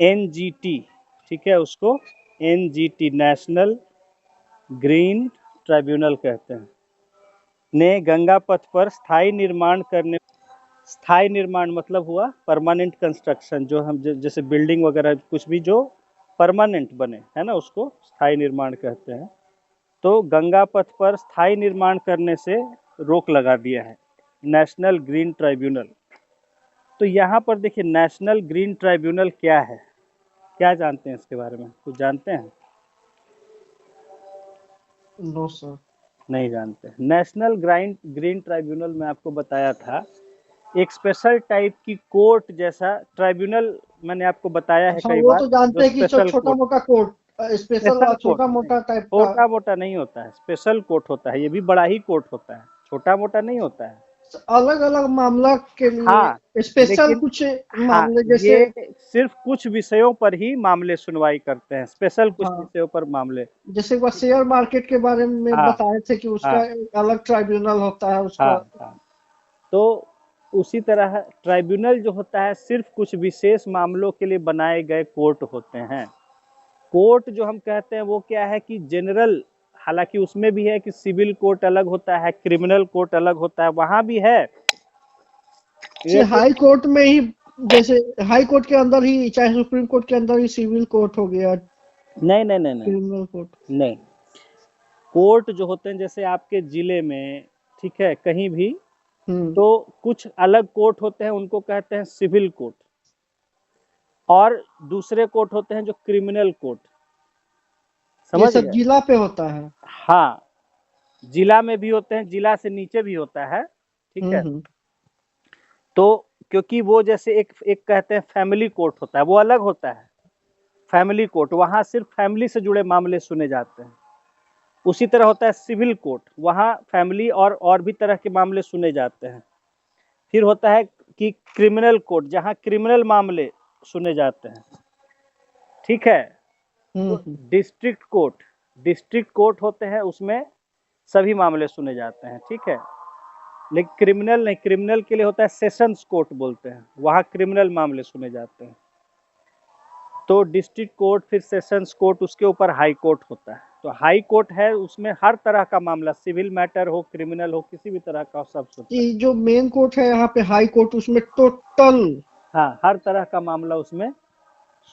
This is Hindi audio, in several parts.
एनजीटी, ठीक है, उसको एनजीटी नेशनल ग्रीन ट्राइब्यूनल कहते हैं, ने गंगा पथ पर स्थायी निर्माण मतलब हुआ परमानेंट कंस्ट्रक्शन, जो हम जैसे बिल्डिंग वगैरह कुछ भी जो परमानेंट बने, है ना, उसको स्थायी निर्माण कहते हैं। तो गंगा पथ पर स्थायी निर्माण करने से रोक लगा दिया है नेशनल ग्रीन ट्राइब्यूनल। तो यहाँ पर देखिए नेशनल ग्रीन ट्राइब्यूनल क्या है, क्या जानते हैं इसके बारे में, कुछ जानते हैं? No sir. नहीं जानते। नेशनल ग्रीन ट्राइब्यूनल में आपको बताया था एक स्पेशल टाइप की कोर्ट जैसा ट्राइब्यूनल, मैंने आपको बताया है हाँ, कई वो बार, तो जो जानते हैं कि स्पेशल छोटा कोर्ट, मोटा कोर्ट, स्पेशल स्पेशल कोर्ट छोटा नहीं, मोटा टाइप का। छोटा मोटा नहीं होता है, स्पेशल कोर्ट होता है, ये भी बड़ा ही कोर्ट होता है, छोटा मोटा नहीं होता है। अलग अलग मामला के हाँ, लिए स्पेशल लेकिन कुछ हाँ, मामले जैसे। ये सिर्फ कुछ विषयों पर ही मामले सुनवाई करते हैं, स्पेशल कुछ हाँ, विषयों पर मामले। जैसे वो ठीक है। शेयर मार्केट के बारे में हाँ बताए थे कि उसका हाँ एक अलग ट्राइब्यूनल होता है हाँ उसका। हाँ। तो उसी तरह ट्राइब्यूनल जो होता है सिर्फ कुछ विशेष मामलों के लिए बनाए गए कोर्ट होते हैं। कोर्ट जो हम कहते हैं वो क्या है कि जनरल, हालांकि उसमें भी है कि सिविल कोर्ट अलग होता है, क्रिमिनल कोर्ट अलग होता है, वहां भी है। ये जैसे हाई कोर्ट में ही, जैसे हाई कोर्ट के अंदर ही, चाहे सुप्रीम कोर्ट के अंदर ही सिविल कोर्ट हो गया, नहीं नहीं नहीं नहीं क्रिमिनल कोर्ट। नहीं, कोर्ट जो होते हैं जैसे आपके जिले में, ठीक है, कहीं भी, हम्म। तो कुछ अलग कोर्ट होते हैं, उनको कहते हैं सिविल कोर्ट, और दूसरे कोर्ट होते हैं जो क्रिमिनल कोर्ट, ये समझ सब गए? जिला पे होता है। हाँ, जिला में भी होते हैं, जिला से नीचे भी होता है, ठीक है। हम्म। तो क्योंकि वो जैसे एक एक कहते हैं फैमिली कोर्ट होता है, वो अलग होता है, फैमिली कोर्ट, वहां सिर्फ फैमिली से जुड़े मामले सुने जाते हैं। उसी तरह होता है सिविल कोर्ट, वहां फैमिली और भी तरह के मामले सुने जाते हैं। फिर होता है कि क्रिमिनल कोर्ट, जहां क्रिमिनल मामले सुने जाते हैं, ठीक है। तो हम्म। डिस्ट्रिक्ट कोर्ट होते हैं, उसमें सभी मामले सुने जाते हैं, ठीक है। लेकिन क्रिमिनल नहीं, क्रिमिनल के लिए होता है सेशंस कोर्ट बोलते हैं, वहां क्रिमिनल मामले सुने जाते हैं। तो डिस्ट्रिक्ट कोर्ट, फिर सेशंस कोर्ट, उसके ऊपर हाई कोर्ट होता है। तो हाई कोर्ट है, उसमें हर तरह का मामला, सिविल मैटर हो, क्रिमिनल हो, किसी भी तरह का सब सुनता है। ये जो मेन कोर्ट है यहाँ पे हाई कोर्ट, उसमें टोटल, हाँ, हर तरह का मामला उसमें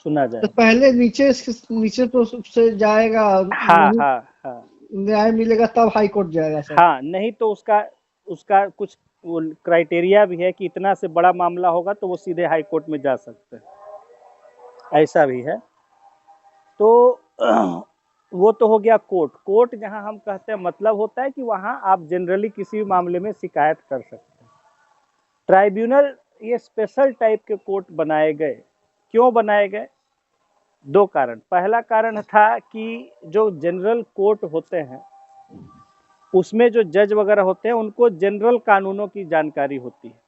सुना तो जाएगा। पहले नीचे नीचे तो सबसे जाएगा, हाँ नहीं हाँ हाँ न्याय मिलेगा तब हाई कोर्ट जाएगा सर। हाँ, नहीं तो उसका उसका कुछ वो क्राइटेरिया भी है कि इतना से बड़ा मामला होगा तो वो सीधे हाई कोर्ट में जा सकते हैं, ऐसा भी है। तो वो तो हो गया कोर्ट। कोर्ट जहां हम कहते हैं मतलब होता है कि वहां आप जनरली किसी भी मामले में शिकायत कर सकते हैं। ट्राइब्यूनल, ये स्पेशल टाइप के कोर्ट बनाए गए। क्यों बनाए गए? दो कारण। पहला कारण था कि जो जनरल कोर्ट होते हैं उसमें जो जज वगैरह होते हैं उनको जनरल कानूनों की जानकारी होती है,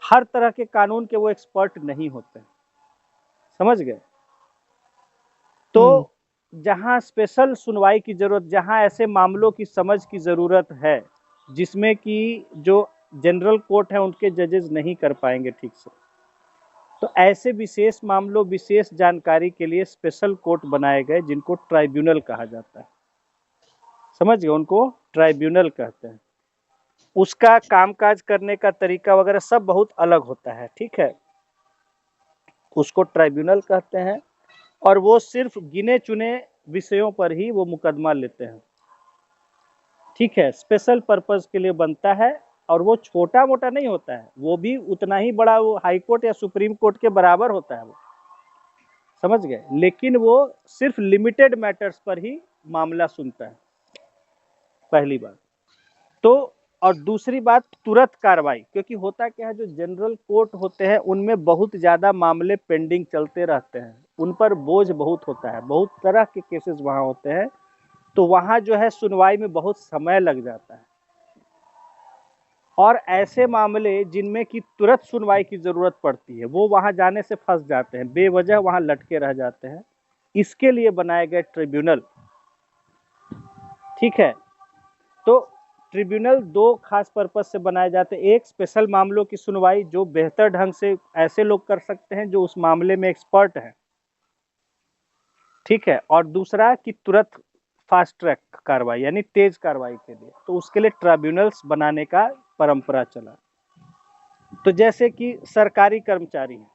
हर तरह के कानून के वो एक्सपर्ट नहीं होते, समझ गए? तो हम्म। जहां स्पेशल सुनवाई की जरूरत, जहां ऐसे मामलों की समझ की जरूरत है जिसमें कि जो जनरल कोर्ट है उनके जजेस नहीं कर पाएंगे ठीक से, तो ऐसे विशेष मामलों, विशेष जानकारी के लिए स्पेशल कोर्ट बनाए गए जिनको ट्राइब्यूनल कहा जाता है, समझ गए? उनको ट्राइब्यूनल कहते हैं। उसका कामकाज करने का तरीका वगैरह सब बहुत अलग होता है, ठीक है। उसको ट्राइब्यूनल कहते हैं, और वो सिर्फ गिने चुने विषयों पर ही वो मुकदमा लेते हैं, ठीक है। स्पेशल पर्पज के लिए बनता है, और वो छोटा मोटा नहीं होता है, वो भी उतना ही बड़ा वो हाई कोर्ट या सुप्रीम कोर्ट के बराबर होता है वो, समझ गए? लेकिन वो सिर्फ लिमिटेड मैटर्स पर ही मामला सुनता है, पहली बात तो। और दूसरी बात, तुरंत कार्रवाई, क्योंकि होता क्या है, जो जनरल कोर्ट होते हैं उनमें बहुत ज़्यादा मामले पेंडिंग चलते रहते हैं, उन पर बोझ बहुत होता है, बहुत तरह के केसेस वहाँ होते हैं, तो वहाँ जो है सुनवाई में बहुत समय लग जाता है। और ऐसे मामले जिनमें कि तुरंत सुनवाई की ज़रूरत पड़ती है वो वहाँ जाने से फंस जाते हैं, बेवजह वहाँ लटके रह जाते हैं। इसके लिए बनाए गए ट्रिब्यूनल, ठीक है। तो ट्रिब्यूनल दो खास पर्पज से बनाए जाते हैं। एक, स्पेशल मामलों की सुनवाई जो बेहतर ढंग से ऐसे लोग कर सकते हैं जो उस मामले में एक्सपर्ट हैं, ठीक है। और दूसरा कि तुरंत फास्ट ट्रैक कार्रवाई यानी तेज कार्रवाई के लिए, तो उसके लिए ट्रिब्यूनल्स बनाने का परंपरा चला। तो जैसे कि सरकारी कर्मचारी हैं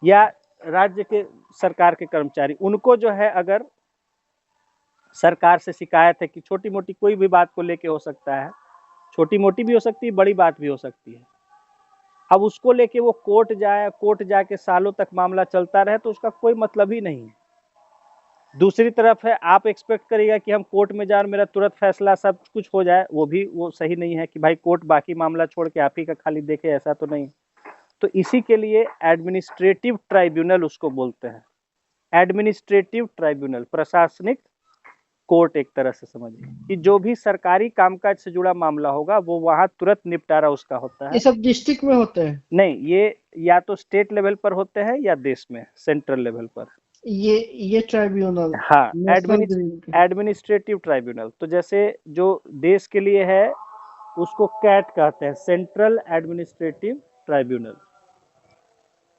या राज्य के सरकार के कर्मचारी, उनको जो है अगर सरकार से शिकायत है कि छोटी मोटी कोई भी बात को लेके हो सकता है, छोटी मोटी भी हो सकती है, बड़ी बात भी हो सकती है, अब उसको लेके वो कोर्ट जाए, कोर्ट जाके सालों तक मामला चलता रहे, तो उसका कोई मतलब ही नहीं है। दूसरी तरफ है, आप एक्सपेक्ट करिएगा कि हम कोर्ट में जाए और मेरा तुरंत फैसला सब कुछ हो जाए, वो सही नहीं है कि भाई कोर्ट बाकी मामला छोड़ के आप ही का खाली देखे, ऐसा तो नहीं। तो इसी के लिए एडमिनिस्ट्रेटिव ट्राइब्यूनल उसको बोलते हैं। एडमिनिस्ट्रेटिव ट्राइब्यूनल, प्रशासनिक कोर्ट एक तरह से समझिए, कि जो भी सरकारी कामकाज से जुड़ा मामला होगा वो वहां तुरंत निपटारा उसका होता है। ये सब डिस्ट्रिक्ट में होते हैं? नहीं, ये या तो स्टेट लेवल पर होते हैं या देश में सेंट्रल लेवल पर। ये ट्राइब्यूनल, हाँ, नेशनल ग्रीन। Administrative tribunal. तो जैसे जो देश के लिए है उसको कैट कहते हैं, सेंट्रल एडमिनिस्ट्रेटिव ट्राइब्यूनल।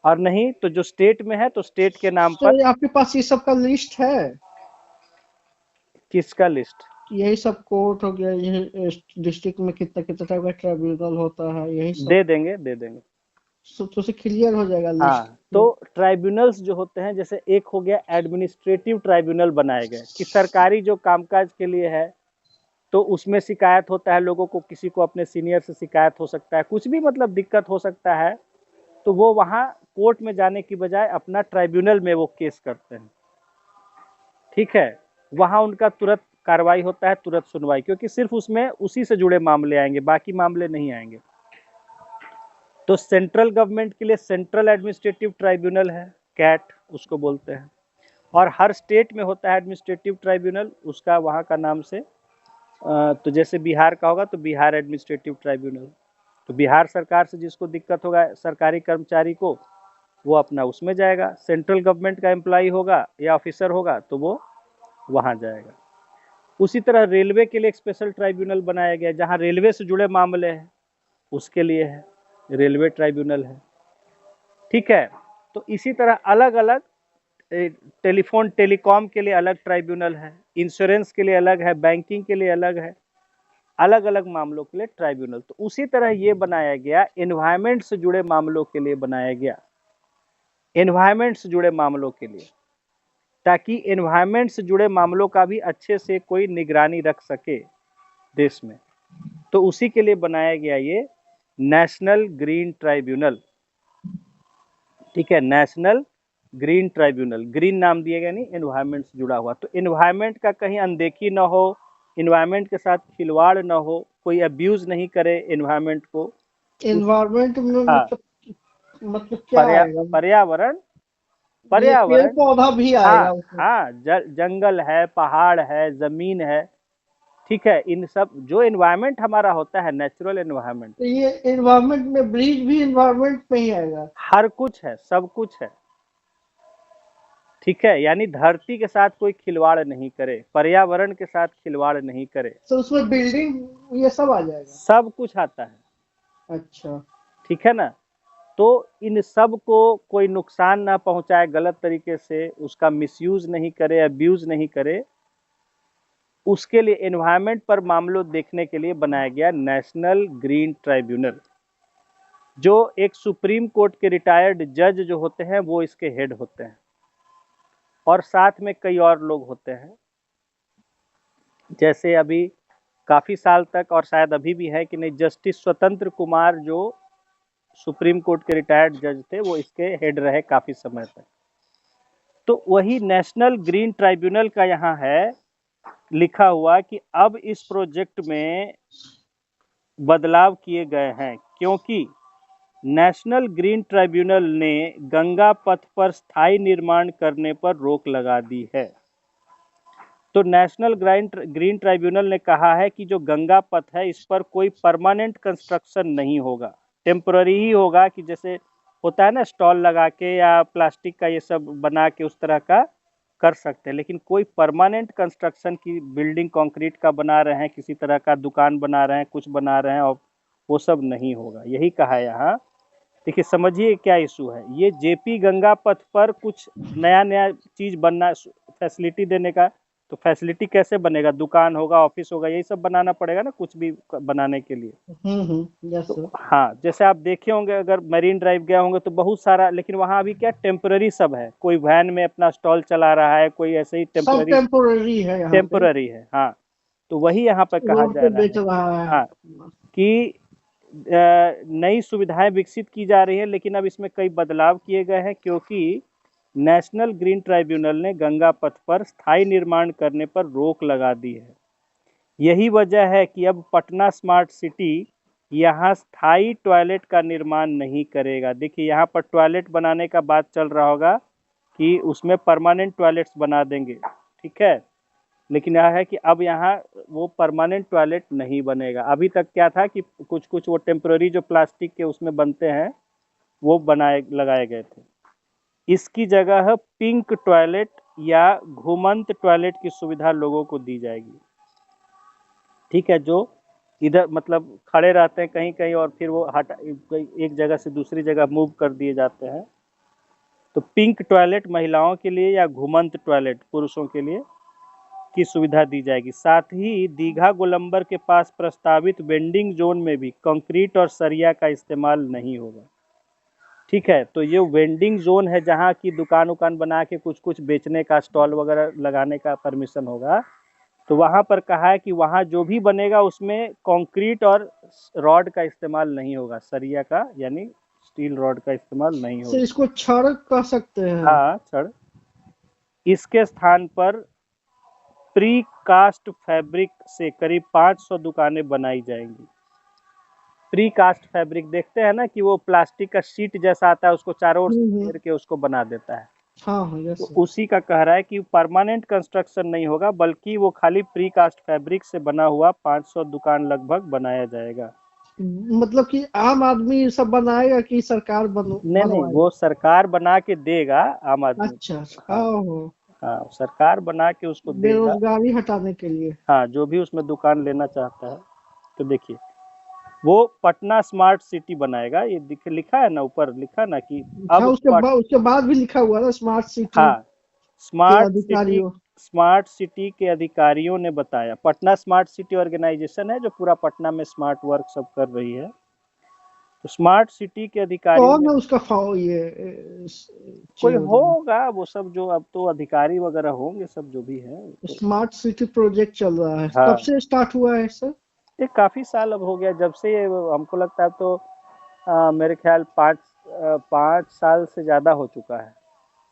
और नहीं तो जो स्टेट में है तो स्टेट के नाम तो पर। आपके पास ये सब का लिस्ट है? किसका लिस्ट? यही सब कोर्ट हो गया, यही डिस्ट्रिक्ट में कितना कितना टाइप का ट्राइब्यूनल होता है, यही सब दे देंगे, दे देंगे। तो से क्लियर हो जाएगा लिस्ट। हाँ, तो ट्राइब्यूनल्स जो होते हैं, जैसे एक हो गया एडमिनिस्ट्रेटिव ट्राइब्यूनल बनाए गए कि सरकारी जो कामकाज के लिए है, तो उसमें शिकायत होता है लोगों को, किसी को अपने सीनियर से शिकायत हो सकता है, कुछ भी मतलब दिक्कत हो सकता है, तो वो वहाँ कोर्ट में जाने की बजाय अपना ट्राइब्यूनल में वो केस करते हैं, ठीक है। वहाँ उनका तुरंत कार्रवाई होता है, तुरंत सुनवाई, क्योंकि सिर्फ उसमें उसी से जुड़े मामले आएंगे, बाकी मामले नहीं आएंगे। तो सेंट्रल गवर्नमेंट के लिए सेंट्रल एडमिनिस्ट्रेटिव ट्राइब्यूनल है, कैट उसको बोलते हैं। और हर स्टेट में होता है एडमिनिस्ट्रेटिव ट्राइब्यूनल, उसका वहाँ का नाम से। तो जैसे बिहार का होगा तो बिहार एडमिनिस्ट्रेटिव ट्राइब्यूनल। तो बिहार सरकार से जिसको दिक्कत होगा सरकारी कर्मचारी को, वो अपना उसमें जाएगा। सेंट्रल गवर्नमेंट का एम्प्लॉई होगा या ऑफिसर होगा तो वो वहाँ जाएगा। उसी तरह रेलवे के लिए एक स्पेशल ट्राइब्यूनल बनाया गया, जहाँ रेलवे से जुड़े मामले हैं उसके लिए है, रेलवे ट्राइब्यूनल है, ठीक है। तो इसी तरह अलग अलग टेलीफोन टेलीकॉम के लिए अलग ट्राइब्यूनल है, इंश्योरेंस के लिए अलग है, बैंकिंग के लिए अलग है, अलग अलग मामलों के लिए ट्राइब्यूनल। तो उसी तरह ये बनाया गया एनवायरमेंट से जुड़े मामलों के लिए बनाया गया, एनवायरमेंट से जुड़े मामलों के लिए, ताकि एनवायरमेंट से जुड़े मामलों का भी अच्छे से कोई निगरानी रख सके देश में। तो उसी के लिए बनाया गया ये नेशनल ग्रीन ट्राइब्यूनल, ठीक है। नेशनल ग्रीन ट्राइब्यूनल, ग्रीन नाम दिया गया, नहीं एनवायरमेंट से जुड़ा हुआ, तो एनवायरमेंट का कहीं अनदेखी ना हो, एनवायरमेंट के साथ खिलवाड़ ना हो, कोई अब्यूज नहीं करे एनवायरमेंट को। एनवायरमेंट में हाँ, मतलब क्या आएगा? पर्यावरण, ये पेड़ पर्यावरण। पौधा भी हाँ आएगा उसमें? हाँ, जंगल है, पहाड़ है, जमीन है, ठीक है। इन सब जो एनवायरमेंट हमारा होता है, नेचुरल एनवायरमेंट, तो ये एनवायरमेंट में ब्रिज भी एनवायरमेंट में ही आएगा? हर कुछ है, सब कुछ है, ठीक है। यानी धरती के साथ कोई खिलवाड़ नहीं करे, पर्यावरण के साथ खिलवाड़ नहीं करे, तो उसमें बिल्डिंग ये सब आ जाएगा? सब कुछ आता है, अच्छा। ठीक है ना। तो इन सब को कोई नुकसान ना पहुंचाए गलत तरीके से, उसका मिसयूज नहीं करे, अब्यूज नहीं करे, उसके लिए एनवायरमेंट पर मामलों देखने के लिए बनाया गया नेशनल ग्रीन ट्राइब्यूनल, जो एक सुप्रीम कोर्ट के रिटायर्ड जज जो होते हैं वो इसके हेड होते हैं, और साथ में कई और लोग होते हैं। जैसे अभी काफी साल तक, और शायद अभी भी है कि नहीं, जस्टिस स्वतंत्र कुमार जो सुप्रीम कोर्ट के रिटायर्ड जज थे, वो इसके हेड रहे काफी समय तक। तो वही नेशनल ग्रीन ट्राइब्यूनल का यहाँ है लिखा हुआ कि अब इस प्रोजेक्ट में बदलाव किए गए हैं, क्योंकि नेशनल ग्रीन ट्राइब्यूनल ने गंगा पथ पर स्थायी निर्माण करने पर रोक लगा दी है। तो नेशनल ग्रीन ट्राइब्यूनल ने कहा है कि जो गंगा पथ है इस पर कोई परमानेंट कंस्ट्रक्शन नहीं होगा, टेम्पररी ही होगा, कि जैसे होता है ना स्टॉल लगा के या प्लास्टिक का ये सब बना के उस तरह का कर सकते हैं, लेकिन कोई परमानेंट कंस्ट्रक्शन की बिल्डिंग कंक्रीट का बना रहे हैं, किसी तरह का दुकान बना रहे हैं, कुछ बना रहे हैं, और वो सब नहीं होगा, यही कहा है यहाँ। देखिए समझिए क्या इशू है, ये जेपी गंगा पथ पर कुछ नया नया चीज बनना, फैसिलिटी देने का, तो फैसिलिटी कैसे बनेगा, दुकान होगा, ऑफिस होगा, यही सब बनाना पड़ेगा ना कुछ भी बनाने के लिए। यस तो सर। हाँ, जैसे आप देखे होंगे, अगर मरीन ड्राइव गए होंगे तो बहुत सारा, लेकिन वहाँ अभी क्या टेम्पररी सब है, कोई वैन में अपना स्टॉल चला रहा है, कोई ऐसे ही सब टेम्पररी, टेम्पोररी है यहाँ पे, टेम्पररी है। हाँ, तो वही यहाँ पर कहा रोड जा पे रहा बेच है। रहा है। हाँ, कि नई सुविधाएं विकसित की जा रही है, लेकिन अब इसमें कई बदलाव किए गए हैं, क्योंकि नेशनल ग्रीन ट्राइब्यूनल ने गंगा पथ पर स्थायी निर्माण करने पर रोक लगा दी है। यही वजह है कि अब पटना स्मार्ट सिटी यहाँ स्थायी टॉयलेट का निर्माण नहीं करेगा। देखिए यहाँ पर टॉयलेट बनाने का बात चल रहा होगा कि उसमें परमानेंट टॉयलेट्स बना देंगे, ठीक है, लेकिन यह है कि अब यहाँ वो परमानेंट टॉयलेट नहीं बनेगा। अभी तक क्या था कि कुछ कुछ वो टेम्पररी जो प्लास्टिक के उसमें बनते हैं वो बनाए लगाए गए थे। इसकी जगह पिंक टॉयलेट या घुमंत टॉयलेट की सुविधा लोगों को दी जाएगी, ठीक है, जो इधर मतलब खड़े रहते हैं कहीं कहीं और फिर वो हटा एक जगह से दूसरी जगह मूव कर दिए जाते हैं। तो पिंक टॉयलेट महिलाओं के लिए या घुमंत टॉयलेट पुरुषों के लिए की सुविधा दी जाएगी। साथ ही दीघा गोलंबर के पास प्रस्तावित वेंडिंग जोन में भी कंक्रीट और सरिया का इस्तेमाल नहीं होगा, ठीक है। तो ये वेंडिंग जोन है जहाँ की दुकान उकान बना के कुछ कुछ बेचने का, स्टॉल वगैरह लगाने का परमिशन होगा। तो वहाँ पर कहा है कि वहाँ जो भी बनेगा उसमें कंक्रीट और रॉड का इस्तेमाल नहीं होगा, सरिया का यानी स्टील रॉड का इस्तेमाल नहीं सर होगा। इसको छड़ कह सकते हैं। हाँ, छड़। इसके स्थान पर प्री कास्ट फैब्रिक से करीब 500 दुकानें बनाई जाएंगी। प्री कास्ट फैब्रिक देखते हैं ना कि वो प्लास्टिक का शीट जैसा आता है, उसको चारों ओर से घेर के उसको बना देता है। हाँ हाँ यस तो सर। उसी का कह रहा है कि परमानेंट कंस्ट्रक्शन नहीं होगा, बल्कि वो खाली प्री कास्ट फैब्रिक से बना हुआ 500 दुकान लगभग बनाया जाएगा। मतलब कि आम आदमी सब बनाएगा कि सरकार नहीं नहीं, बनवाएगा? वो सरकार बना के देगा आम आदमी अच्छा को। अच्छा, हाँ ओहो, हाँ, सरकार बना के उसको देगा। बेरोजगारी हटाने के लिए। हाँ, जो भी उसमें दुकान लेना चाहता है। तो देखिए वो पटना स्मार्ट सिटी बनाएगा, ये लिखा है ना, ऊपर लिखा ना कि अच्छा, अब उसके बाद भी लिखा हुआ ना स्मार्ट सिटी हाँ, के स्मार्ट सिटी, अधिकारियों। स्मार्ट सिटी के अधिकारियों ने बताया, पटना स्मार्ट सिटी ऑर्गेनाइजेशन है जो पूरा पटना में स्मार्ट वर्क सब कर रही है। तो स्मार्ट सिटी के अधिकारियों कौन ने, है उसका कोई चेयरमैन? होगा वो सब, जो अब तो अधिकारी वगैरह होंगे सब जो भी है तो। स्मार्ट सिटी प्रोजेक्ट चल रहा है, कब हाँ, से स्टार्ट हुआ है सर? ये काफी साल अब हो गया जब से ये, हमको लगता है तो मेरे ख्याल 5 साल से ज्यादा हो चुका है।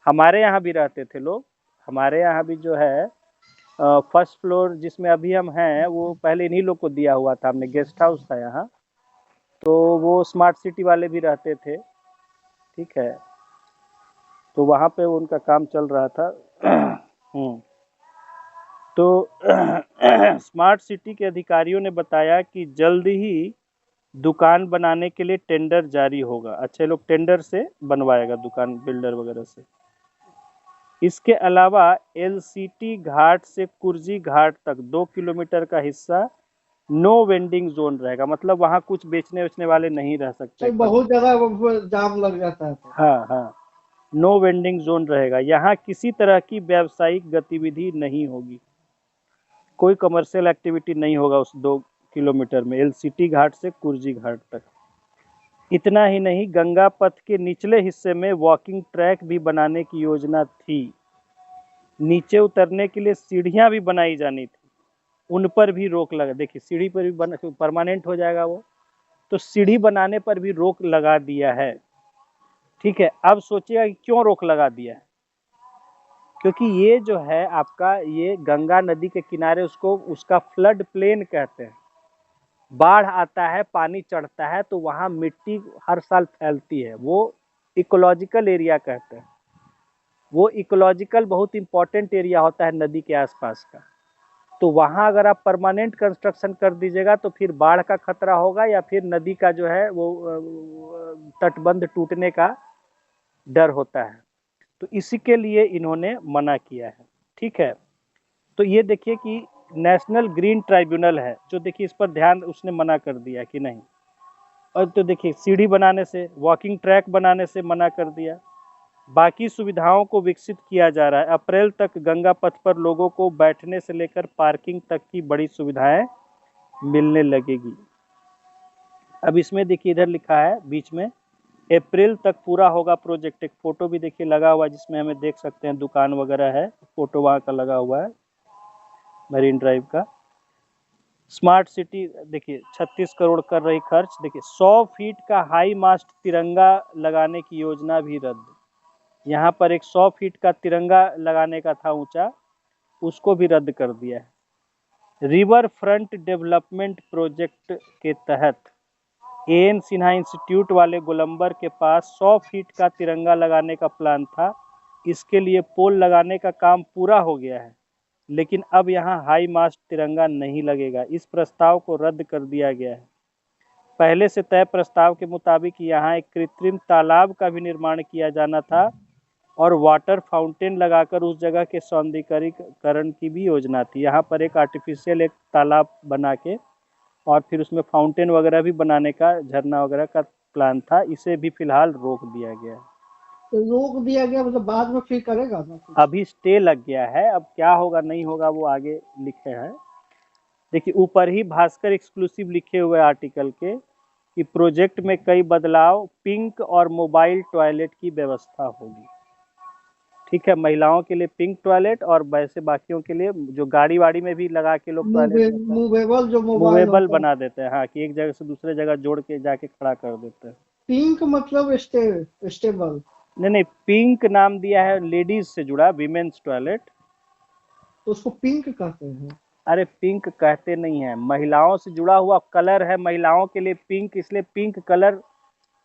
हमारे यहाँ भी रहते थे लोग, हमारे यहाँ भी जो है फर्स्ट फ्लोर जिसमें अभी हम हैं वो पहले इन्हीं लोग को दिया हुआ था, हमने गेस्ट हाउस था यहाँ। तो वो स्मार्ट सिटी वाले भी रहते थे, ठीक है, तो वहाँ पे उनका काम चल रहा था। तो स्मार्ट सिटी के अधिकारियों ने बताया कि जल्द ही दुकान बनाने के लिए टेंडर जारी होगा। अच्छे लोग टेंडर से बनवाएगा दुकान, बिल्डर वगैरह से। इसके अलावा एलसीटी घाट से कुर्जी घाट तक 2 किलोमीटर का हिस्सा नो वेंडिंग जोन रहेगा, मतलब वहाँ कुछ बेचने वेचने वाले नहीं रह सकते सर खड़े। बहुत ज्यादा जाम लग जाता है तो। हाँ हाँ, नो वेंडिंग जोन रहेगा, यहाँ किसी तरह की व्यावसायिक गतिविधि नहीं होगी, कोई कमर्शियल एक्टिविटी नहीं होगा उस 2 किलोमीटर में, एलसीटी घाट से कुर्जी घाट तक। इतना ही नहीं, गंगा पथ के निचले हिस्से में वॉकिंग ट्रैक भी बनाने की योजना थी। नीचे उतरने के लिए सीढ़ियां भी बनाई जानी थी, उन पर भी रोक लगा। देखिए सीढ़ी पर भी परमानेंट हो जाएगा वो, तो सीढ़ी बनाने पर भी रोक लगा दिया है, ठीक है। अब सोचिएगा कि क्यों रोक लगा दिया है, क्योंकि ये जो है आपका, ये गंगा नदी के किनारे, उसको उसका फ्लड प्लेन कहते हैं। बाढ़ आता है, पानी चढ़ता है तो वहाँ मिट्टी हर साल फैलती है, वो इकोलॉजिकल एरिया कहते हैं। वो इकोलॉजिकल बहुत इंपॉर्टेंट एरिया होता है नदी के आसपास का। तो वहाँ अगर आप परमानेंट कंस्ट्रक्शन कर दीजिएगा तो फिर बाढ़ का खतरा होगा, या फिर नदी का जो है वो तटबंध टूटने का डर होता है। तो इसी के लिए इन्होंने मना किया है। ठीक है, तो ये देखिए कि नेशनल ग्रीन ट्राइब्यूनल है जो देखिए इस पर ध्यान उसने मना कर दिया कि नहीं। और तो देखिए सीढ़ी बनाने से, वॉकिंग ट्रैक बनाने से मना कर दिया। बाकी सुविधाओं को विकसित किया जा रहा है। अप्रैल तक गंगा पथ पर लोगों को बैठने से लेकर पार्किंग तक की बड़ी सुविधाएं मिलने लगेगी। अब इसमें देखिए इधर लिखा है बीच में, अप्रैल तक पूरा होगा प्रोजेक्ट। एक फोटो भी देखिए लगा हुआ है जिसमें हमें देख सकते हैं दुकान वगैरह है, फोटो वहाँ का लगा हुआ है मरीन ड्राइव का। स्मार्ट सिटी देखिए 36 करोड़ कर रही खर्च। देखिए 100 फीट का हाई मास्ट तिरंगा लगाने की योजना भी रद्द। यहाँ पर एक 100 फीट का तिरंगा लगाने का था ऊंचा, उसको भी रद्द कर दिया है। रिवर फ्रंट डेवलपमेंट प्रोजेक्ट के तहत एएन सिन्हा इंस्टीट्यूट वाले गोलंबर के पास 100 फीट का तिरंगा लगाने का प्लान था। इसके लिए पोल लगाने का काम पूरा हो गया है, लेकिन अब यहाँ हाई मास्ट तिरंगा नहीं लगेगा। इस प्रस्ताव को रद्द कर दिया गया है। पहले से तय प्रस्ताव के मुताबिक यहाँ एक कृत्रिम तालाब का भी निर्माण किया जाना था और वाटर फाउंटेन लगाकर उस जगह के सौंदर्यीकरण की भी योजना थी। यहाँ पर एक आर्टिफिशियल एक तालाब बना के और फिर उसमें फाउंटेन वगैरह भी बनाने का, झरना वगैरह का प्लान था। इसे भी फिलहाल रोक दिया गया है। तो रोक दिया गया मतलब बाद में फिर करेगा ना कुछ? अभी स्टे लग गया है, अब क्या होगा नहीं होगा वो आगे लिखे हैं। देखिए ऊपर ही भास्कर एक्सक्लूसिव लिखे हुए आर्टिकल के कि प्रोजेक्ट में कई बदलाव, पिंक और मोबाइल टॉयलेट की व्यवस्था होगी। ठीक है, महिलाओं के लिए पिंक टॉयलेट और वैसे बाकियों के लिए जो गाड़ी वाड़ी में भी लगा के लोग टॉयलेट मूवेबल जो मोबाइल मूवेबल बना देते हैं। हाँ, कि एक जगह से दूसरे जगह जोड़ के जाके खड़ा कर देते हैं। पिंक मतलब स्टेबल? नहीं, पिंक नाम दिया है, लेडीज से जुड़ा, वीमेन्स टॉयलेट। तो उसको पिंक कहते हैं? अरे पिंक कहते नहीं है, महिलाओं से जुड़ा हुआ कलर है, महिलाओं के लिए पिंक, इसलिए पिंक कलर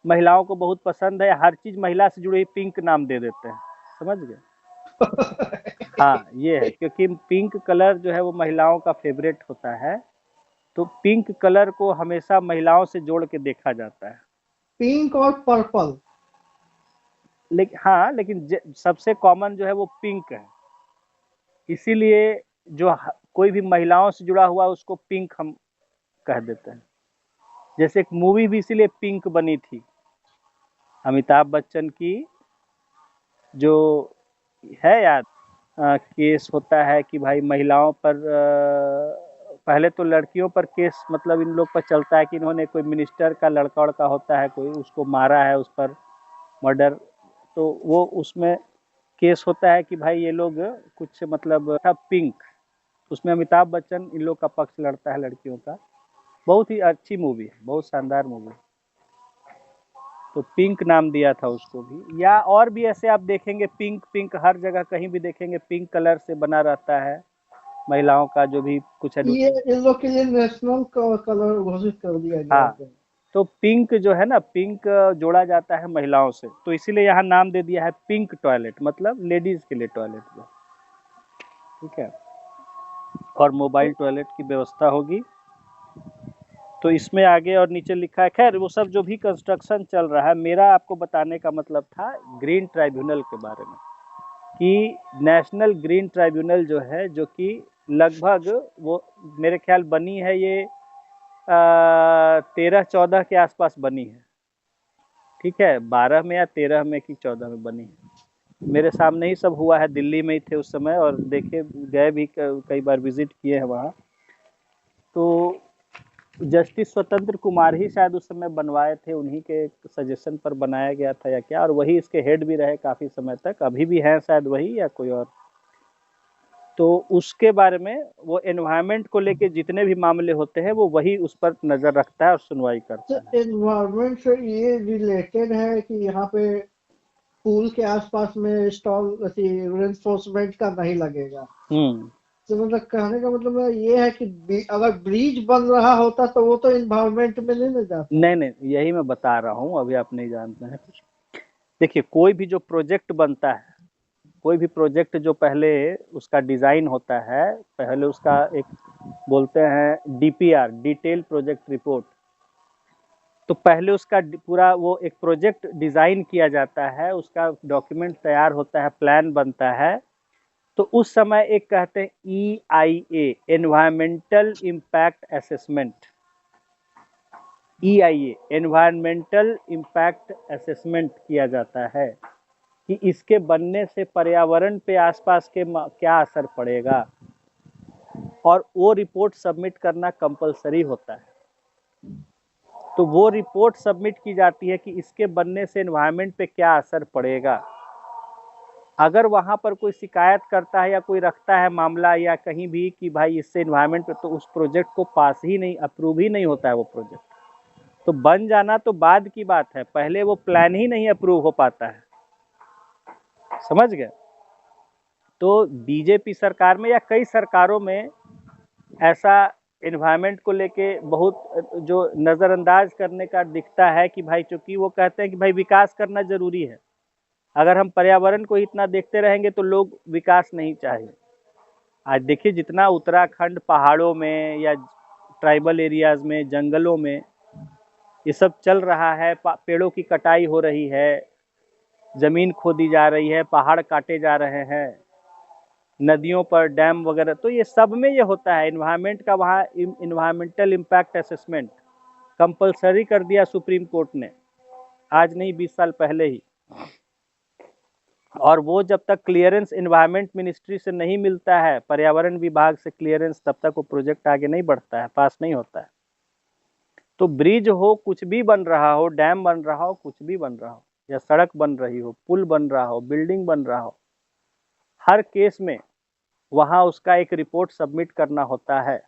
महिलाओं को बहुत पसंद है। हर चीज महिला से जुड़ी पिंक नाम दे देते हैं, समझ गए? हाँ ये है, क्योंकि पिंक कलर जो है वो महिलाओं का फेवरेट होता है, तो पिंक कलर को हमेशा महिलाओं से जोड़ के देखा जाता है। पिंक और पर्पल? लेकिन हाँ, लेकिन सबसे कॉमन जो है वो पिंक है, इसीलिए जो कोई भी महिलाओं से जुड़ा हुआ उसको पिंक हम कह देते हैं। जैसे एक मूवी भी इसीलिए पिंक बनी थी, अमिताभ बच्चन की, जो है याद, केस होता है कि भाई महिलाओं पर, पहले तो लड़कियों पर केस मतलब इन लोग पर चलता है कि इन्होंने कोई मिनिस्टर का लड़का वड़का होता है कोई, उसको मारा है, उस पर मर्डर, तो वो उसमें केस होता है कि भाई ये लोग कुछ मतलब पिंक, उसमें अमिताभ बच्चन इन लोग का पक्ष लड़ता है लड़कियों का। बहुत ही अच्छी मूवी है, बहुत शानदार मूवी। तो पिंक नाम दिया था उसको भी। या और भी ऐसे आप देखेंगे पिंक पिंक हर जगह कहीं भी देखेंगे पिंक कलर से बना रहता है महिलाओं का जो भी कुछ है। ये इन लोग के लिए नेशनल कलर घोषित कर दिया गया हाँ, है। तो पिंक जो है ना, पिंक जोड़ा जाता है महिलाओं से, तो इसीलिए यहाँ नाम दे दिया है पिंक टॉयलेट, मतलब लेडीज के लिए टॉयलेट जो। ठीक है, और मोबाइल टॉयलेट की व्यवस्था होगी। तो इसमें आगे और नीचे लिखा है, खैर वो सब जो भी कंस्ट्रक्शन चल रहा है, मेरा आपको बताने का मतलब था ग्रीन ट्राइब्यूनल के बारे में, कि नेशनल ग्रीन ट्राइब्यूनल जो है, जो कि लगभग वो मेरे ख्याल बनी है ये 13-14 के आसपास बनी है। ठीक है, 12 में या 13 में कि 14 में बनी है। मेरे सामने ही सब हुआ है, दिल्ली में ही थे उस समय और देखे गए भी, कई बार विजिट किए हैं वहाँ। तो जस्टिस स्वतंत्र कुमार ही शायद उस समय बनवाए थे, उन्हीं के सजेशन पर बनाया गया था या क्या, और वही इसके हेड भी रहे काफ़ी समय तक, अभी भी हैं शायद वही या कोई और। तो उसके बारे में वो एनवायरनमेंट को लेके जितने भी मामले होते हैं वो वही उस पर नज़र रखता है और सुनवाई करता है। एनवायरनमेंट से ये रिलेटेड है कि यहाँ पे पूल के आसपास में स्टॉल रेनफोर्समेंट का नहीं लगेगा। तो मतलब कहने का मतलब ये है कि अगर ब्रिज बन रहा होता तो वो तो एनवायरनमेंट में नहीं ना जाता। नहीं, यही मैं बता रहा हूँ, अभी आप नहीं जानते हैं कुछ। देखिए कोई भी जो प्रोजेक्ट बनता है, कोई भी प्रोजेक्ट जो पहले उसका डिज़ाइन होता है, पहले उसका एक बोलते हैं डीपीआर, डिटेल प्रोजेक्ट रिपोर्ट, तो पहले उसका पूरा वो एक प्रोजेक्ट डिज़ाइन किया जाता है, उसका डॉक्यूमेंट तैयार होता है, प्लान बनता है। तो उस समय एक कहते हैं EIA, environmental impact assessment. EIA, environmental impact assessment किया जाता है कि इसके बनने से पर्यावरण पे आसपास के क्या असर पड़ेगा, और वो रिपोर्ट सबमिट करना कंपलसरी होता है। तो वो रिपोर्ट सबमिट की जाती है कि इसके बनने से एनवायरनमेंट पे क्या असर पड़ेगा। अगर वहाँ पर कोई शिकायत करता है या कोई रखता है मामला या कहीं भी कि भाई इससे एनवायरनमेंट पे, तो उस प्रोजेक्ट को पास ही नहीं, अप्रूव ही नहीं होता है वो प्रोजेक्ट। तो बन जाना तो बाद की बात है, पहले वो प्लान ही नहीं अप्रूव हो पाता है। समझ गए? तो बीजेपी सरकार में या कई सरकारों में ऐसा एनवायरनमेंट को लेके बहुत जो नज़रअंदाज करने का दिखता है कि भाई, चूंकि वो कहते हैं कि भाई विकास करना जरूरी है, अगर हम पर्यावरण को इतना देखते रहेंगे तो लोग विकास नहीं चाहेंगे। आज देखिए जितना उत्तराखंड पहाड़ों में या ट्राइबल एरियाज में, जंगलों में ये सब चल रहा है, पेड़ों की कटाई हो रही है, जमीन खोदी जा रही है, पहाड़ काटे जा रहे हैं, नदियों पर डैम वगैरह, तो ये सब में ये होता है। इन्वायरमेंट का वहाँ इन्वायरमेंटल इम्पैक्ट असेसमेंट कंपलसरी कर दिया सुप्रीम कोर्ट ने, आज नहीं 20 साल पहले ही। और वो जब तक क्लियरेंस इन्वायरमेंट मिनिस्ट्री से नहीं मिलता है, पर्यावरण विभाग से क्लियरेंस, तब तक वो प्रोजेक्ट आगे नहीं बढ़ता है, पास नहीं होता है। तो ब्रिज हो, कुछ भी बन रहा हो, डैम बन रहा हो, कुछ भी बन रहा हो, या सड़क बन रही हो, पुल बन रहा हो, बिल्डिंग बन रहा हो, हर केस में वहाँ उसका एक रिपोर्ट सबमिट करना होता है।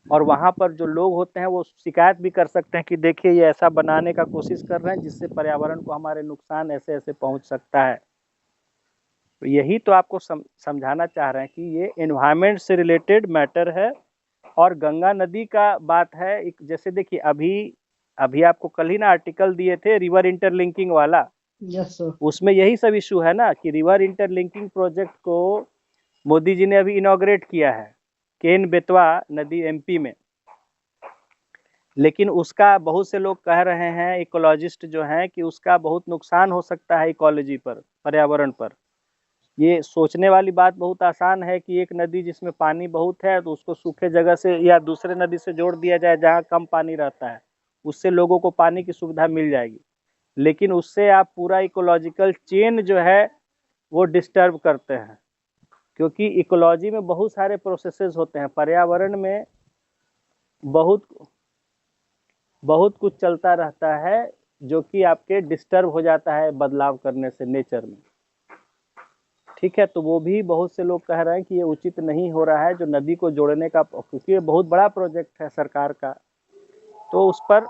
और वहाँ पर जो लोग होते हैं वो शिकायत भी कर सकते हैं कि देखिए ये ऐसा बनाने का कोशिश कर रहे हैं जिससे पर्यावरण को हमारे नुकसान ऐसे ऐसे पहुँच सकता है। तो यही तो आपको समझाना चाह रहे हैं कि ये एनवायरनमेंट से रिलेटेड मैटर है। और गंगा नदी का बात है, एक जैसे देखिए अभी आपको कल ही ना आर्टिकल दिए थे रिवर इंटरलिंकिंग वाला। Yes sir. उसमें यही सब इशू है ना कि रिवर इंटरलिंकिंग प्रोजेक्ट को मोदी जी ने अभी इनॉग्रेट किया है, केन बेतवा नदी MP में। लेकिन उसका बहुत से लोग कह रहे हैं, इकोलॉजिस्ट जो हैं, कि उसका बहुत नुकसान हो सकता है इकोलॉजी पर, पर्यावरण पर। ये सोचने वाली बात बहुत आसान है कि एक नदी जिसमें पानी बहुत है तो उसको सूखे जगह से या दूसरे नदी से जोड़ दिया जाए जहाँ कम पानी रहता है, उससे लोगों को पानी की सुविधा मिल जाएगी। लेकिन उससे आप पूरा इकोलॉजिकल चेन जो है वो डिस्टर्ब करते हैं, क्योंकि इकोलॉजी में बहुत सारे प्रोसेसेस होते हैं, पर्यावरण में बहुत कुछ चलता रहता है जो कि आपके डिस्टर्ब हो जाता है बदलाव करने से नेचर में। ठीक है, तो वो भी बहुत से लोग कह रहे हैं कि ये उचित नहीं हो रहा है जो नदी को जोड़ने का, क्योंकि ये बहुत बड़ा प्रोजेक्ट है सरकार का, तो उस पर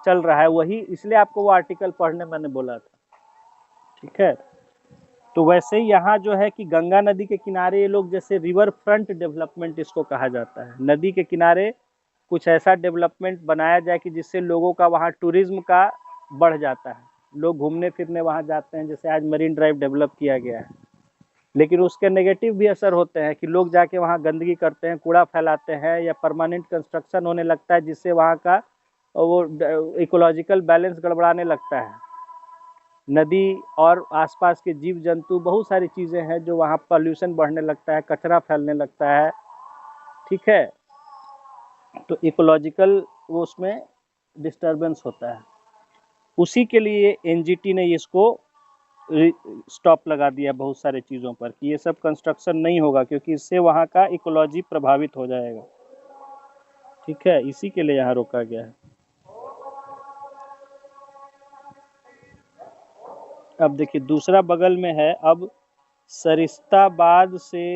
चल रहा है वही, इसलिए आपको वो आर्टिकल पढ़ने मैंने बोला था। ठीक है, तो वैसे ही यहाँ जो है कि गंगा नदी के किनारे ये लोग, जैसे रिवर फ्रंट डेवलपमेंट इसको कहा जाता है, नदी के किनारे कुछ ऐसा डेवलपमेंट बनाया जाए कि जिससे लोगों का वहाँ टूरिज्म का बढ़ जाता है, लोग घूमने फिरने वहाँ जाते हैं। जैसे आज मरीन ड्राइव डेवलप किया गया है, लेकिन उसके नेगेटिव भी असर होते हैं कि लोग जाके वहाँ गंदगी करते हैं, कूड़ा फैलाते हैं, या परमानेंट कंस्ट्रक्शन होने लगता है जिससे वहाँ का वो इकोलॉजिकल बैलेंस गड़बड़ाने लगता है। नदी और आसपास के जीव जंतु, बहुत सारी चीज़ें हैं जो वहाँ पॉल्यूशन बढ़ने लगता है, कचरा फैलने लगता है। ठीक है, तो इकोलॉजिकल वो उसमें डिस्टर्बेंस होता है। उसी के लिए NGT ने इसको स्टॉप लगा दिया बहुत सारे चीज़ों पर कि ये सब कंस्ट्रक्शन नहीं होगा, क्योंकि इससे वहाँ का इकोलॉजी प्रभावित हो जाएगा। ठीक है, इसी के लिए यहाँ रोका गया है। अब देखिए दूसरा बगल में है, अब सरिस्ताबाद से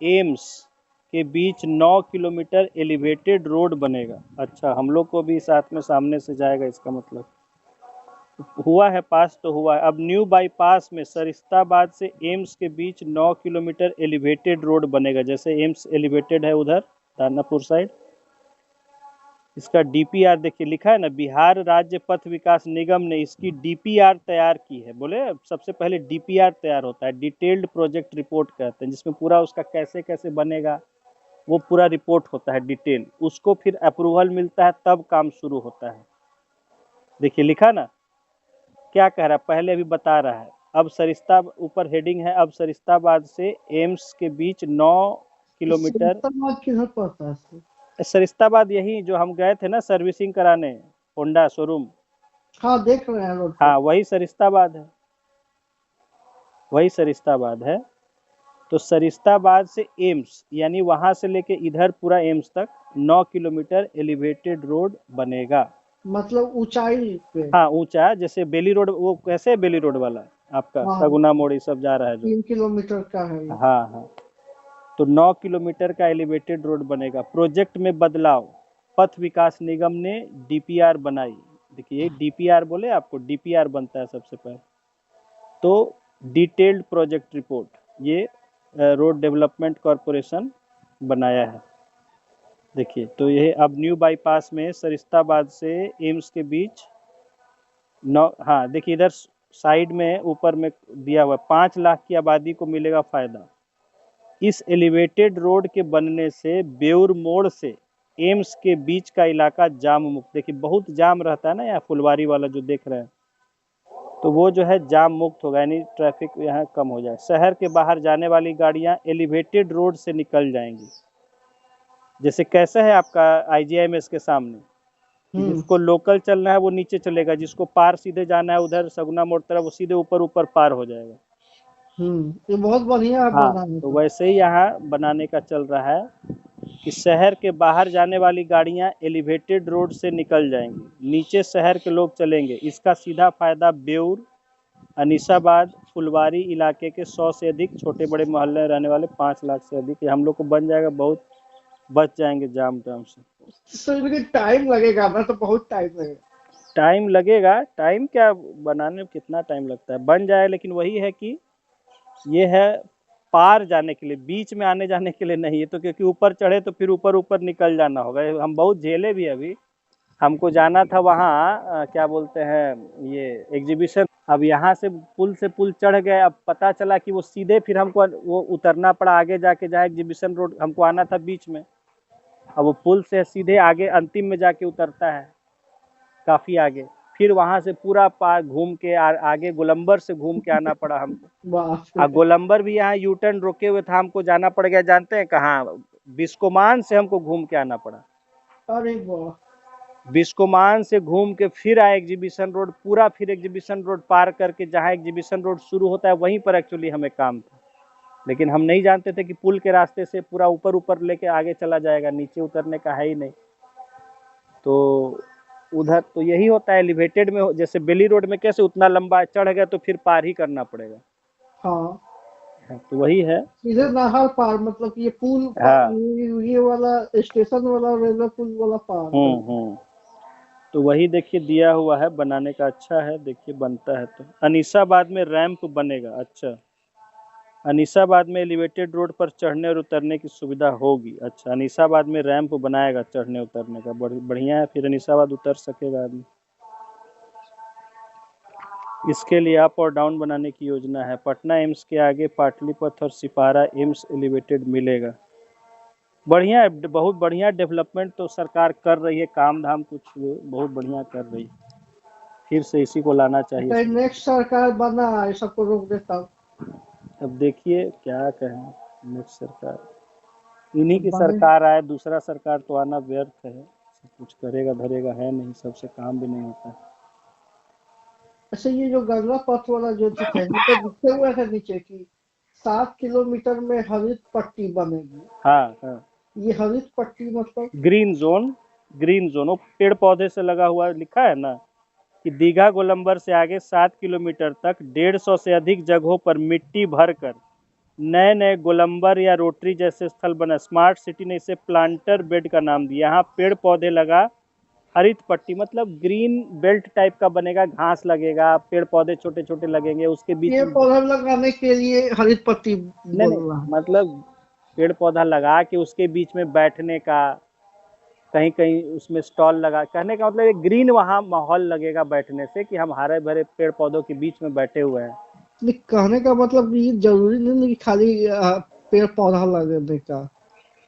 एम्स के बीच 9 किलोमीटर एलिवेटेड रोड बनेगा। अच्छा, हम लोग को भी साथ में सामने से जाएगा, इसका मतलब हुआ है, पास तो हुआ है। अब न्यू बाईपास में सरिस्ताबाद से एम्स के बीच 9 किलोमीटर एलिवेटेड रोड बनेगा। जैसे एम्स एलिवेटेड है उधर दानापुर साइड, इसका DPR देखिए लिखा है ना, बिहार राज्य पथ विकास निगम ने इसकी DPR तैयार की है। बोले सबसे पहले DPR तैयार होता है, डिटेल्ड प्रोजेक्ट रिपोर्ट कहते हैं, जिसमें पूरा उसका कैसे कैसे बनेगा वो पूरा रिपोर्ट होता है डिटेल, उसको फिर अप्रूवल मिलता है, तब काम शुरू होता है। देखिए लिखा ना, क्या कह रहा है, पहले अभी बता रहा है। अब सरिस्ता, ऊपर हेडिंग है, अब सरिस्ताबाद से एम्स के बीच 9 किलोमीटर। किधर पड़ता है? सरिस्ताबाद यही जो हम गए थे ना सर्विसिंग कराने, होंडा शोरूम। हाँ देख रहे हैं रोड पे। हाँ वही सरिस्ताबाद है, वही सरिस्ताबाद है। तो सरिस्ताबाद से एम्स यानी वहां से लेके इधर पूरा एम्स तक 9 किलोमीटर एलिवेटेड रोड बनेगा। मतलब ऊंचाई पे। हाँ ऊंचा, जैसे बेली रोड, वो कैसे बेली रोड वाला आपका हाँ सगुना मोड़ी सब जा रहा है जो। 3 किलोमीटर का है ये। हाँ हाँ। तो 9 किलोमीटर का एलिवेटेड रोड बनेगा। प्रोजेक्ट में बदलाव, पथ विकास निगम ने डीपीआर बनाई। देखिए डीपीआर बोले आपको, डीपीआर बनता है सबसे पहले। तो डिटेल्ड प्रोजेक्ट रिपोर्ट, ये रोड डेवलपमेंट कॉरपोरेशन बनाया है। देखिए तो ये अब न्यू बाईपास में सरिस्ताबाद से एम्स के बीच 9, हाँ देखिए इधर साइड में ऊपर में दिया हुआ 5 लाख की आबादी को मिलेगा फायदा। इस एलिवेटेड रोड के बनने से बेउर मोड़ से एम्स के बीच का इलाका जाम मुक्त, देखिए बहुत जाम रहता है ना यहाँ फुलवारी वाला जो देख रहे हैं, तो वो जो है जाम मुक्त होगा, यानी ट्रैफिक यहाँ कम हो जाए। शहर के बाहर जाने वाली गाड़ियाँ एलिवेटेड रोड से निकल जाएंगी। जैसे कैसा है आपका आईजीआईएमएस के सामने, जिसको लोकल चलना है वो नीचे चलेगा, जिसको पार सीधे जाना है उधर सगुना मोड़ तरफ, वो सीधे ऊपर ऊपर पार हो जाएगा। ये बहुत बढ़िया है हाँ बनाने तो का। वैसे ही यहाँ बनाने का चल रहा है कि शहर के बाहर जाने वाली गाड़ियाँ एलिवेटेड रोड से निकल जाएंगी, नीचे शहर के लोग चलेंगे। इसका सीधा फायदा बेउर, अनीसाबाद, फुलवारी इलाके के 100 से अधिक छोटे बड़े मोहल्ले रहने वाले 5 लाख से अधिक, ये हम लोग को बन जाएगा, बहुत बच जाएंगे जाम टाम से। लेकिन टाइम लगेगा ना, तो बहुत टाइम लगेगा। टाइम लगेगा, टाइम क्या, बनाने में कितना टाइम लगता है, बन जाए। लेकिन वही है कि ये है पार जाने के लिए, बीच में आने जाने के लिए नहीं है। तो क्योंकि ऊपर चढ़े तो फिर ऊपर ऊपर निकल जाना होगा, हम बहुत झेले भी। अभी हमको जाना था वहाँ क्या बोलते हैं ये एग्जीबिशन, अब यहाँ से पुल चढ़ गए, अब पता चला कि वो सीधे फिर हमको वो उतरना पड़ा आगे जाके, जहाँ एग्जीबिशन रोड हमको आना था बीच में, अब वो पुल से सीधे आगे अंतिम में जाके उतरता है काफ़ी आगे, फिर वहाँ से पूरा पार घूम के आगे गोलंबर से घूम के आना पड़ा हमको। गोलंबर भी यहाँ यू टर्न रोके हुए था, हमको जाना पड़ गया जानते हैं कहाँ, बिस्कोमान से हमको घूम के आना पड़ा। अरे वाह। बिस्कोमान से घूम के फिर आए एग्जीबिशन रोड, पूरा फिर एग्जीबिशन रोड पार करके जहाँ एग्जीबिशन रोड शुरू होता है वहीं पर एक्चुअली हमें काम था। लेकिन हम नहीं जानते थे कि पुल के रास्ते से पूरा ऊपर ऊपर लेके आगे चला जाएगा, नीचे उतरने का है ही नहीं। तो उधर तो यही होता है एलिवेटेड में, जैसे बेली रोड में कैसे उतना लंबा चढ़ गया तो फिर पार ही करना पड़ेगा। हाँ तो वही है इधर नहर पार, मतलब ये पुल। हाँ। ये वाला स्टेशन वाला रेलवे पुल वाला पार। तो वही देखिए दिया हुआ है, बनाने का अच्छा है, देखिए बनता है। तो अनीसाबाद में रैंप बनेगा। अच्छा, अनीसाबाद में एलिवेटेड रोड पर चढ़ने और उतरने की सुविधा होगी। अच्छा, अनीसाबाद में रैंप बनाएगा चढ़ने उतरने का, बढ़िया है, फिर अनीसाबाद उतर सकेगा आदमी। इसके लिए अप और डाउन बनाने की योजना है। पटना एम्स के आगे पाटलिपथ और सिपारा एम्स एलिवेटेड मिलेगा। बढ़िया है, बहुत बढ़िया डेवलपमेंट तो सरकार कर रही है, काम धाम कुछ बहुत बढ़िया कर रही है, फिर से इसी को लाना चाहिए। नेक्स्ट सरकार बना है सबको रोक देता। अब देखिए क्या कहें, नेक्स्ट सरकार, इन्हीं की सरकार आए, दूसरा सरकार तो आना व्यर्थ है, सब कुछ करेगा धरेगा है नहीं, सबसे काम भी नहीं होता। अच्छा ये जो गंगा पथ वाला जो है, तो लिखे हुआ है नीचे की 7 किलोमीटर में हरित पट्टी बनेगी। हाँ हाँ। ये हरित पट्टी मतलब ग्रीन जोन, ग्रीन जोन वो पेड़ पौधे से लगा हुआ लिखा है ना, कि दीघा गोलंबर से आगे 7 किलोमीटर तक 150 से अधिक जगहों पर मिट्टी भरकर नए नए गोलंबर या रोटरी जैसे स्थल बना। स्मार्ट सिटी ने इसे प्लांटर बेड का नाम दिया। यहाँ पेड़ पौधे लगा, हरित पट्टी मतलब ग्रीन बेल्ट टाइप का बनेगा, घास लगेगा, पेड़ पौधे छोटे छोटे लगेंगे उसके बीच पेड़ पौधा लगाने के लिए हरित पट्टी नहीं, मतलब पेड़ पौधा लगा के उसके बीच में बैठने का, कहीं कहीं उसमें स्टॉल लगा, कहने का मतलब एक ग्रीन वहाँ माहौल लगेगा बैठने से, कि हम हरे भरे पेड़ पौधों के बीच में बैठे हुए हैं। कहने का मतलब ये जरूरी नहीं कि खाली पेड़ पौधा लगाने का,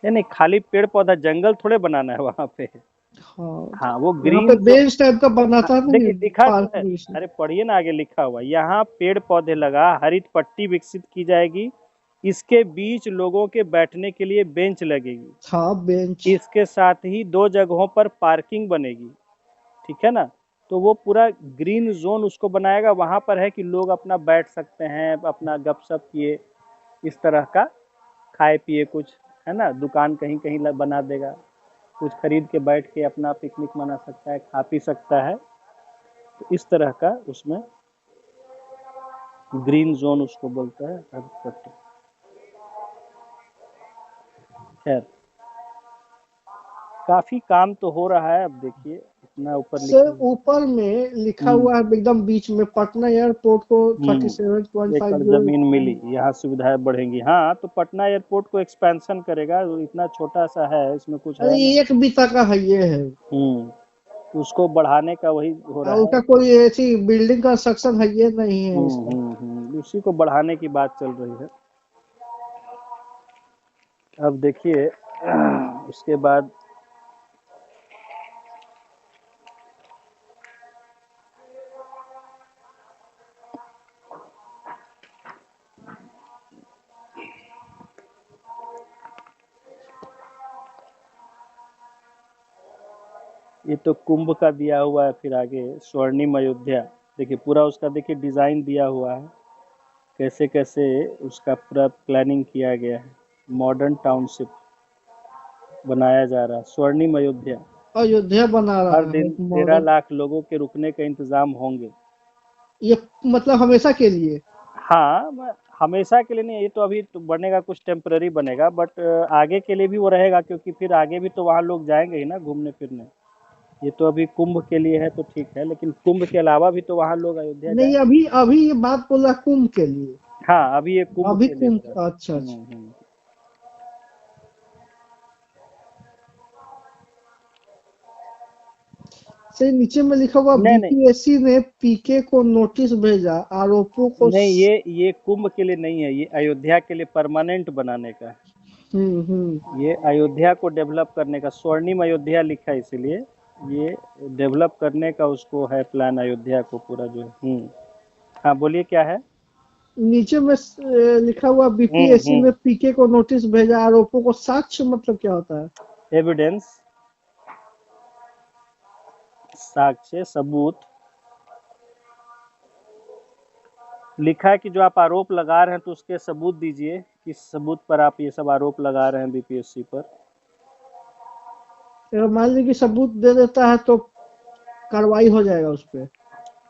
नहीं खाली पेड़ पौधा, जंगल थोड़े बनाना है वहाँ पे, हाँ वो यहाँ ग्रीन पे बेंच टाइप का बना था ना, देखिए लिखा तो पार्क है, जैसे। अरे पढ़िए ना आगे लिखा हुआ, यहाँ पेड़ पौधे लगा, हरित पट्टी विकसित की जाएगी, इसके बीच लोगों के बैठने के लिए बेंच लगेगी, हाँ बेंच। इसके साथ ही 2 जगहों पर पार्किंग बनेगी, ठीक है ना। तो वो पूरा ग्रीन जोन उसको बनाएगा, वहां पर है कि लोग अपना बैठ सकते हैं, अपना गपशप किए, इस तरह का खाए पिए कुछ, है ना, दुकान कहीं कहीं बना देगा, कुछ खरीद के बैठ के अपना पिकनिक मना सकता है, खा पी सकता है। तो इस तरह का उसमें ग्रीन जोन उसको बोलता है हरित पट्टी। खैर काफी काम तो हो रहा है, अब देखिए इतना ऊपर सर लिखा। ऊपर में लिखा हुआ है एकदम बीच में, पटना एयरपोर्ट को एकड़ 37.50 जमीन मिली, यहाँ सुविधाएं बढ़ेंगी। हाँ तो पटना एयरपोर्ट को एक्सपेंशन करेगा, इतना छोटा सा है, इसमें कुछ अरे है नहीं। एक बीता का है ये है, तो उसको बढ़ाने का वही हो और रहा है। उसका कोई ऐसी बिल्डिंग कंस्ट्रक्शन है ये नहीं है इसका। उसी को बढ़ाने की बात चल रही है। अब देखिए उसके बाद ये तो कुंभ का दिया हुआ है, फिर आगे स्वर्णिम अयोध्या, देखिए पूरा उसका देखिए डिजाइन दिया हुआ है, कैसे कैसे उसका पूरा प्लानिंग किया गया है, मॉडर्न टाउनशिप बनाया जा रहा है, स्वर्णिम अयोध्या। अयोध्या बना हर रहा है दिन 13 मॉडल। लाख लोगों के रुकने का इंतजाम होंगे। ये मतलब हमेशा के लिए। हाँ हमेशा के लिए नहीं, ये तो अभी तो बनेगा, कुछ टेम्पररी बनेगा, बट आगे के लिए भी वो रहेगा, क्योंकि फिर आगे भी तो वहाँ लोग जाएंगे ही ना घूमने फिरने। ये तो अभी कुंभ के लिए है तो ठीक है, लेकिन कुंभ के अलावा भी तो वहाँ लोग अयोध्या नहीं जाएंगे। अभी अभी ये बात बोला कुंभ के लिए। हाँ अभी ये कुंभ अभी के लिए हो कुंभ, रहा अच्छा है। अच्छा। से नीचे में लिखा हुआ नहीं नहीं बीपीएससी ने पीके को नोटिस भेजा, आरोपों को नहीं, ये कुंभ के लिए नहीं है, ये अयोध्या के लिए परमानेंट बनाने का है। ये अयोध्या को डेवलप करने का, स्वर्णिम अयोध्या लिखा है इसीलिए, ये डेवलप करने का उसको है प्लान, अयोध्या को पूरा जो है। हाँ बोलिए क्या है। नीचे में लिखा हुआ बीपीएससी ने पीके को नोटिस भेजा, आरोपों को साक्ष्य मतलब क्या होता है? एविडेंस, साक्ष्य सबूत, लिखा है कि जो आप आरोप लगा रहे हैं तो उसके सबूत दीजिए, किस सबूत पर आप ये सब आरोप लगा रहे हैं बीपीएससी पर। अगर मान लीजिए कि सबूत दे देता है तो कार्रवाई हो जाएगा उस पर।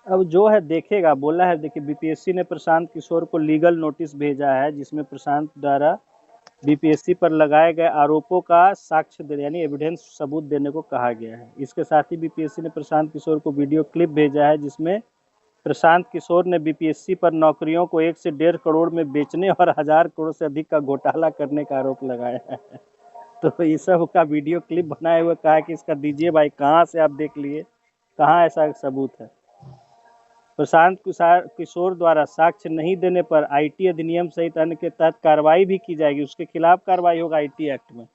अब जो है देखेगा, बोला है, देखिए बीपीएससी ने प्रशांत किशोर को लीगल नोटिस भेजा है, जिसमें प्रशांत द्वारा बीपीएससी पर लगाए गए आरोपों का साक्ष्य देने यानी एविडेंस सबूत देने को कहा गया है। इसके साथ ही बीपीएससी ने प्रशांत किशोर को वीडियो क्लिप भेजा है, जिसमें प्रशांत किशोर ने बीपीएससी पर नौकरियों को 1 से 1.5 करोड़ में बेचने और 1000 करोड़ से अधिक का घोटाला करने का आरोप लगाया है। तो इस सब का वीडियो क्लिप बनाए हुए कहा कि इसका दीजिए भाई, कहाँ से आप देख लिए, कहाँ ऐसा सबूत है। प्रशांत किशोर द्वारा साक्ष्य नहीं देने पर आईटी अधिनियम सहित अन्य के तहत कार्रवाई भी की जाएगी, उसके खिलाफ कार्रवाई होगा आईटी एक्ट में।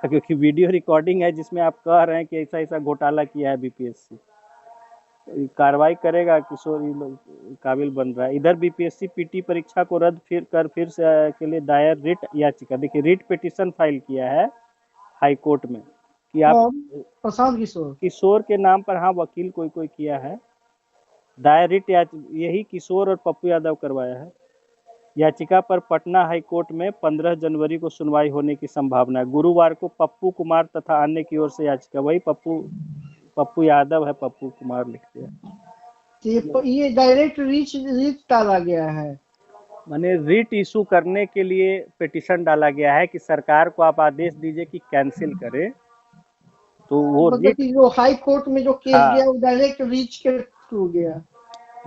क्योंकि वीडियो रिकॉर्डिंग है जिसमें आप कह रहे हैं कि ऐसा ऐसा घोटाला किया है बीपीएससी, कार्रवाई करेगा। किशोर काबिल बन रहा है। इधर बीपीएससी पीटी परीक्षा को रद्द फिर से के लिए दायर रिट याचिका, देखिए रिट पिटीशन फाइल किया है हाई कोर्ट में कि आप प्रशांत किशोर किशोर के नाम पर, हाँ वकील कोई कोई किया है दायर रिट, यही किशोर और पप्पू यादव करवाया है। याचिका पर पटना हाई कोर्ट में 15 जनवरी को सुनवाई होने की संभावना है। गुरुवार को पप्पू कुमार तथा अन्य की ओर से याचिका, वही पप्पू यादव है, पप्पू कुमार लिखते हैं। ये डायरेक्ट रीच डाला गया है, माने रिट इशू करने के लिए पिटीशन डाला गया है कि सरकार को आप आदेश दीजिए कि कैंसिल करे, तो वो मतलब रिट। कि जो हाई कोर्ट में जो केस हाँ गया वो डायरेक्ट रीच के थ्रू गया।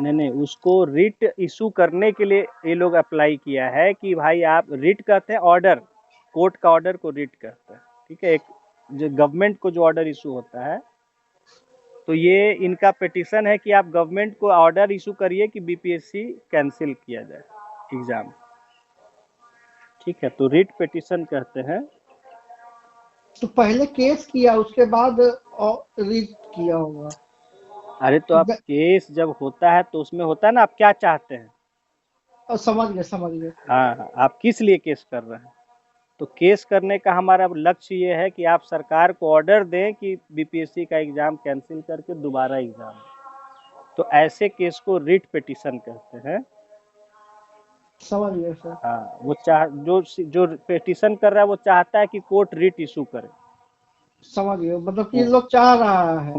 नहीं उसको रिट इशू करने के लिए ये लोग अप्लाई किया है कि भाई आप, रिट कहते हैं ऑर्डर, कोर्ट का ऑर्डर को रिट कहते हैं, ठीक है, एक जो गवर्नमेंट को जो ऑर्डर इशू होता है, तो ये इनका पिटीशन है कि आप गवर्नमेंट को ऑर्डर इशू करिए कि बीपीएससी कैंसिल किया जाए एग्जाम, ठीक है, तो रिट पिटीशन कहते हैं। तो पहले केस किया उसके बाद रीट किया होगा। अरे तो अब केस जब होता है तो उसमें होता है ना आप क्या चाहते हैं। समझ गए समझ गए। हाँ, आप किस लिए केस कर रहे हैं। तो केस करने का हमारा लक्ष्य ये है कि आप सरकार को ऑर्डर दें कि बीपीएससी का एग्जाम कैंसिल करके दोबारा एग्जाम। तो ऐसे केस को रिट पिटीशन कहते हैं। समझ गए सर। हाँ, वो जो पिटीशन कर रहा है वो चाहता है कि कोर्ट रिट इशू करे। समझ गए, मतलब कि लोग चाह रहा है।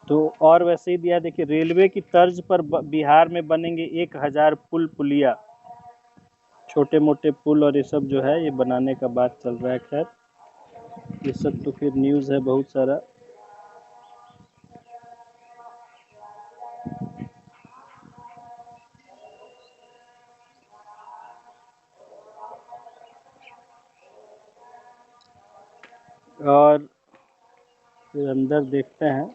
तो और वैसे ही दिया, देखिए रेलवे की तर्ज पर बिहार में बनेंगे 1000 पुल पुलिया। छोटे मोटे पुल और ये सब जो है ये बनाने का बात चल रहा है। खैर ये सब तो फिर न्यूज़ है बहुत सारा। और फिर अंदर देखते हैं।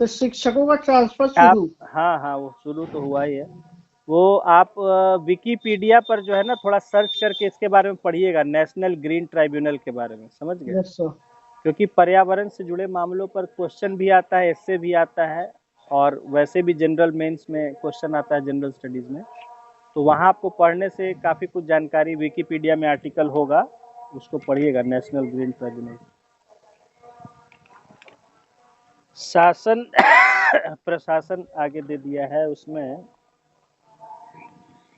तो शिक्षकों का ट्रांसफर शुरू। हाँ हाँ, वो शुरू तो हुआ ही है। वो आप विकिपीडिया पर जो है ना थोड़ा सर्च करके इसके बारे में पढ़िएगा, नेशनल ग्रीन ट्राइब्यूनल के बारे में, समझ गए। Yes sir. क्योंकि पर्यावरण से जुड़े मामलों पर क्वेश्चन भी आता है, एस्से भी आता है, और वैसे भी जनरल मेंस में क्वेश्चन आता है जनरल स्टडीज में। तो वहाँ आपको पढ़ने से काफ़ी कुछ जानकारी, विकिपीडिया में आर्टिकल होगा, उसको पढ़िएगा, नेशनल ग्रीन ट्राइब्यूनल। शासन प्रशासन आगे दे दिया है उसमें।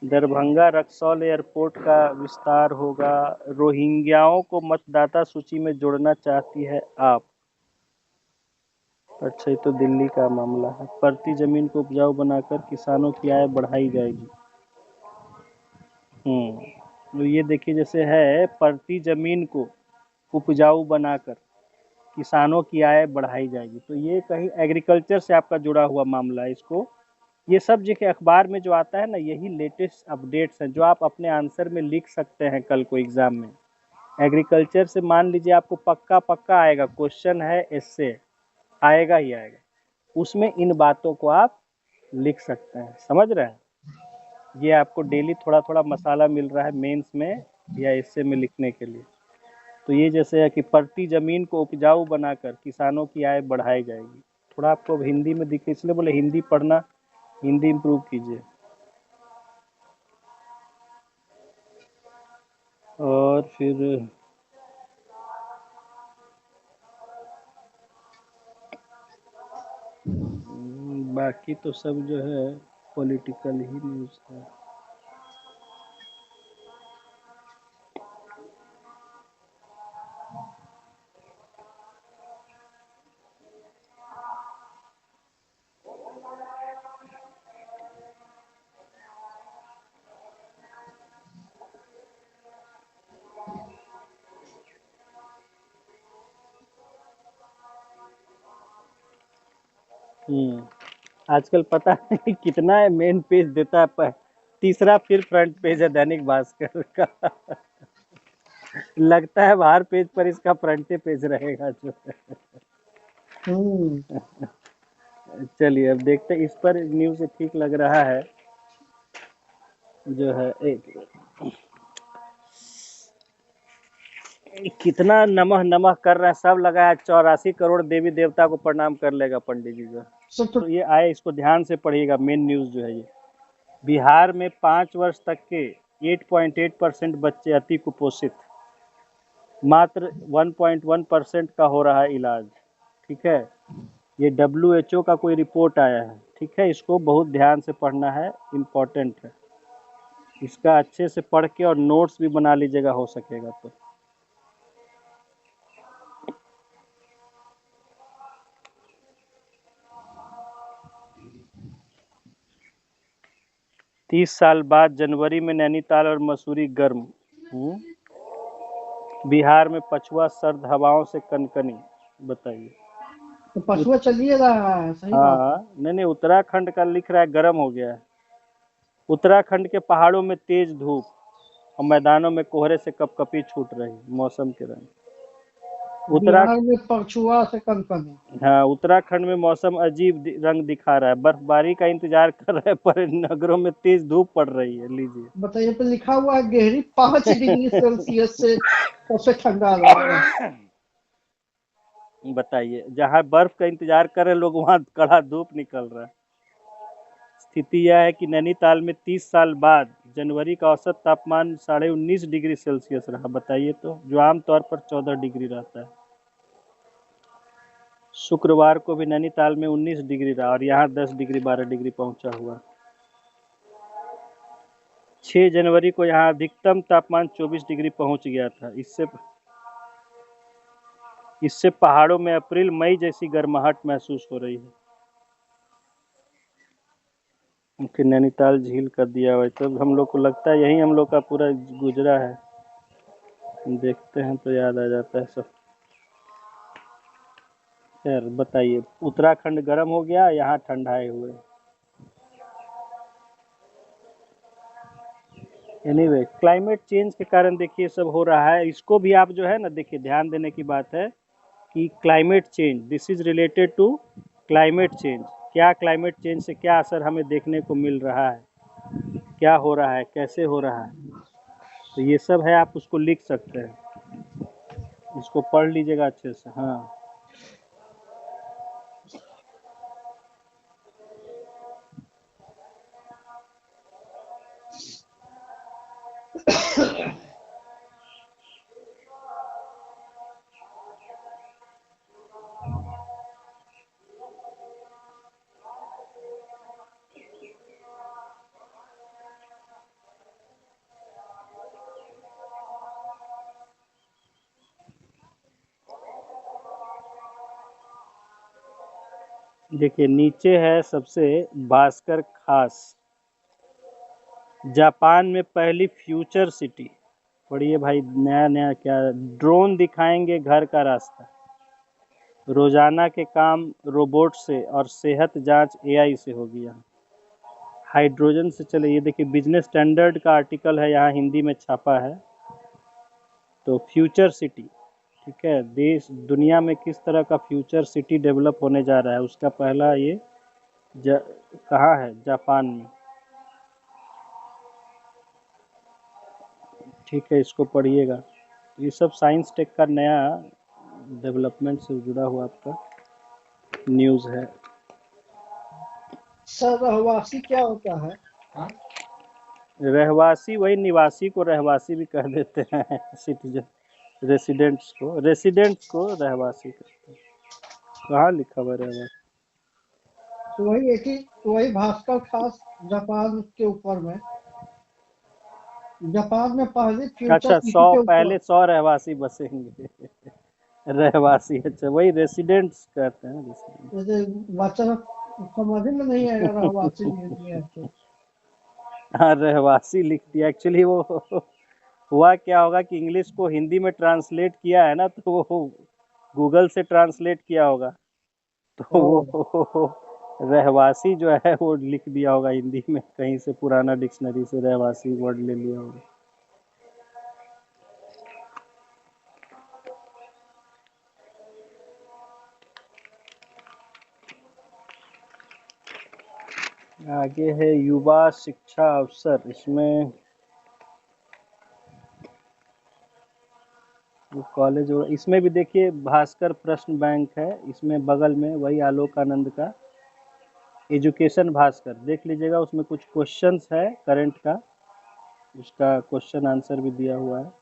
दरभंगा रक्सौल एयरपोर्ट का विस्तार होगा। रोहिंग्याओं को मतदाता सूची में जोड़ना चाहती है आप। अच्छा, ये तो दिल्ली का मामला है। परती जमीन को उपजाऊ बनाकर किसानों की आय बढ़ाई जाएगी। तो ये देखिए जैसे है, परती जमीन को उपजाऊ बनाकर किसानों की आय बढ़ाई जाएगी, तो ये कहीं एग्रीकल्चर से आपका जुड़ा हुआ मामला है। इसको ये सब जो कि अखबार में जो आता है ना, यही लेटेस्ट अपडेट्स हैं जो आप अपने आंसर में लिख सकते हैं कल को एग्जाम में। एग्रीकल्चर से मान लीजिए आपको पक्का पक्का आएगा, क्वेश्चन है इससे आएगा ही आएगा, उसमें इन बातों को आप लिख सकते हैं, समझ रहे हैं। ये आपको डेली थोड़ा थोड़ा मसाला मिल रहा है मेंस में या इससे में लिखने के लिए। तो ये जैसे है कि परती जमीन को उपजाऊ बनाकर किसानों की आय बढ़ाई जाएगी। थोड़ा आपको हिंदी में दिखे, इसलिए बोले हिंदी पढ़ना, हिंदी इम्प्रूव कीजिए। और फिर बाकी तो सब जो है पॉलिटिकल ही न्यूज़ है। आजकल पता नहीं कितना है मेन पेज देता है पर तीसरा फिर फ्रंट पेज है दैनिक भास्कर का। लगता है बाहर पेज पर इसका फ्रंट पेज रहेगा जो चलिए अब देखते हैं, इस पर न्यूज़ ठीक लग रहा है जो है। एक कितना नमः नमः कर रहे हैं सब, लगा है 84 करोड़ देवी देवता को प्रणाम कर लेगा पंडित जी को। तो ये आए, इसको ध्यान से पढ़िएगा, मेन न्यूज़ जो है ये। बिहार में 5 वर्ष तक के 8.8% बच्चे अति कुपोषित, मात्र 1.1% का हो रहा है इलाज। ठीक है, ये WHO का कोई रिपोर्ट आया है। ठीक है, इसको बहुत ध्यान से पढ़ना है, इम्पोर्टेंट है। इसका अच्छे से पढ़ के और नोट्स भी बना लीजिएगा हो सकेगा तो। तीस साल बाद जनवरी में नैनीताल और मसूरी गर्म। बिहार में पछुआ सर्द हवाओं से कनकनी। बताइए, तो पछुआ चलिए रहा है, सही बात है। हाँ, नहीं उत्तराखंड का लिख रहा है गर्म हो गया है। उत्तराखंड के पहाड़ों में तेज धूप और मैदानों में कोहरे से कपकपी छूट रही, मौसम के रंग। बिहार में पछुआ से कनकनी। हाँ, उत्तराखंड में मौसम अजीब रंग दिखा रहा है, बर्फबारी का इंतजार कर रहे हैं पर नगरों में तेज धूप पड़ रही है। लीजिए बताइए, पे लिखा हुआ है गहरी 5 डिग्री सेल्सियस से सबसे ठंडा रहेगा। बताइए, जहाँ बर्फ का इंतजार कर रहे लोग वहाँ कड़ा धूप निकल रहा है। स्थिति यह है कि नैनीताल में 30 साल बाद जनवरी का औसत तापमान 19.5 डिग्री सेल्सियस रहा। बताइए तो, जो आमतौर पर 14 डिग्री रहता है। शुक्रवार को भी नैनीताल में 19 डिग्री रहा और यहाँ 10 डिग्री 12 डिग्री पहुंचा हुआ। 6 जनवरी को यहाँ अधिकतम तापमान 24 डिग्री पहुंच गया था। इससे पहाड़ों में अप्रैल मई जैसी गर्माहट महसूस हो रही है। फिर नैनीताल झील कर दिया हुआ, तब हम लोग को लगता है यही हम लोग का पूरा गुजरा है। देखते हैं तो याद आ जाता है सब। यार बताइए, उत्तराखंड गर्म हो गया, यहाँ ठंडाए हुए। एनीवे, क्लाइमेट चेंज के कारण देखिए सब हो रहा है। इसको भी आप जो है ना, देखिए ध्यान देने की बात है कि climate change, this is related to climate change. क्या क्लाइमेट चेंज से क्या असर हमें देखने को मिल रहा है, क्या हो रहा है, कैसे हो रहा है, तो ये सब है। आप उसको लिख सकते हैं, इसको पढ़ लीजिएगा अच्छे से। हाँ, देखिए नीचे है सबसे भास्कर खास, जापान में पहली फ्यूचर सिटी। पढ़िए भाई, नया नया क्या, ड्रोन दिखाएंगे घर का रास्ता, रोजाना के काम रोबोट से और सेहत जांच एआई से होगी। यहाँ हाइड्रोजन से चले, ये देखिए बिजनेस स्टैंडर्ड का आर्टिकल है, यहाँ हिंदी में छापा है। तो फ्यूचर सिटी, ठीक है, देश दुनिया में किस तरह का फ्यूचर सिटी डेवलप होने जा रहा है, उसका पहला ये कहाँ है, जापान में। ठीक है, इसको पढ़िएगा। ये सब साइंस टेक का नया डेवलपमेंट से जुड़ा हुआ आपका न्यूज़ है। सर, रहवासी क्या होता है? रहवासी वही निवासी को रहवासी भी कह देते हैं। सिटीजन, रेसिडेंट्स को रहवासी कहते हैं। कहाँ लिखा हुआ रहवासी? तो वही एक ही, वही भास्कर खास जापान के ऊपर में, जापान में पहले फ्यूचर अच्छा, सिटी के ऊपर। 100 रहवासी बसेंगे। रहवासी, अच्छा वही रेसिडेंट्स कहते हैं, रेसिडेंट। जैसे वचन समझ में नहीं आएगा रहवासी लिख दिया तो। हाँ, रहवासी लिख दिया। एक्चुअली वो हुआ क्या होगा कि इंग्लिश को हिंदी में ट्रांसलेट किया है ना, तो वो गूगल से ट्रांसलेट किया होगा, तो वो रहवासी जो है वो लिख दिया होगा हिंदी में, कहीं से पुराना डिक्शनरी से रहवासी वर्ड ले लिया होगा। आगे है युवा शिक्षा अवसर। इसमें कॉलेज, इसमें भी देखिए भास्कर प्रश्न बैंक है, इसमें बगल में वही आलोक आनंद का एजुकेशन भास्कर देख लीजिएगा। उसमें कुछ क्वेश्चंस है करंट का, उसका क्वेश्चन आंसर भी दिया हुआ है,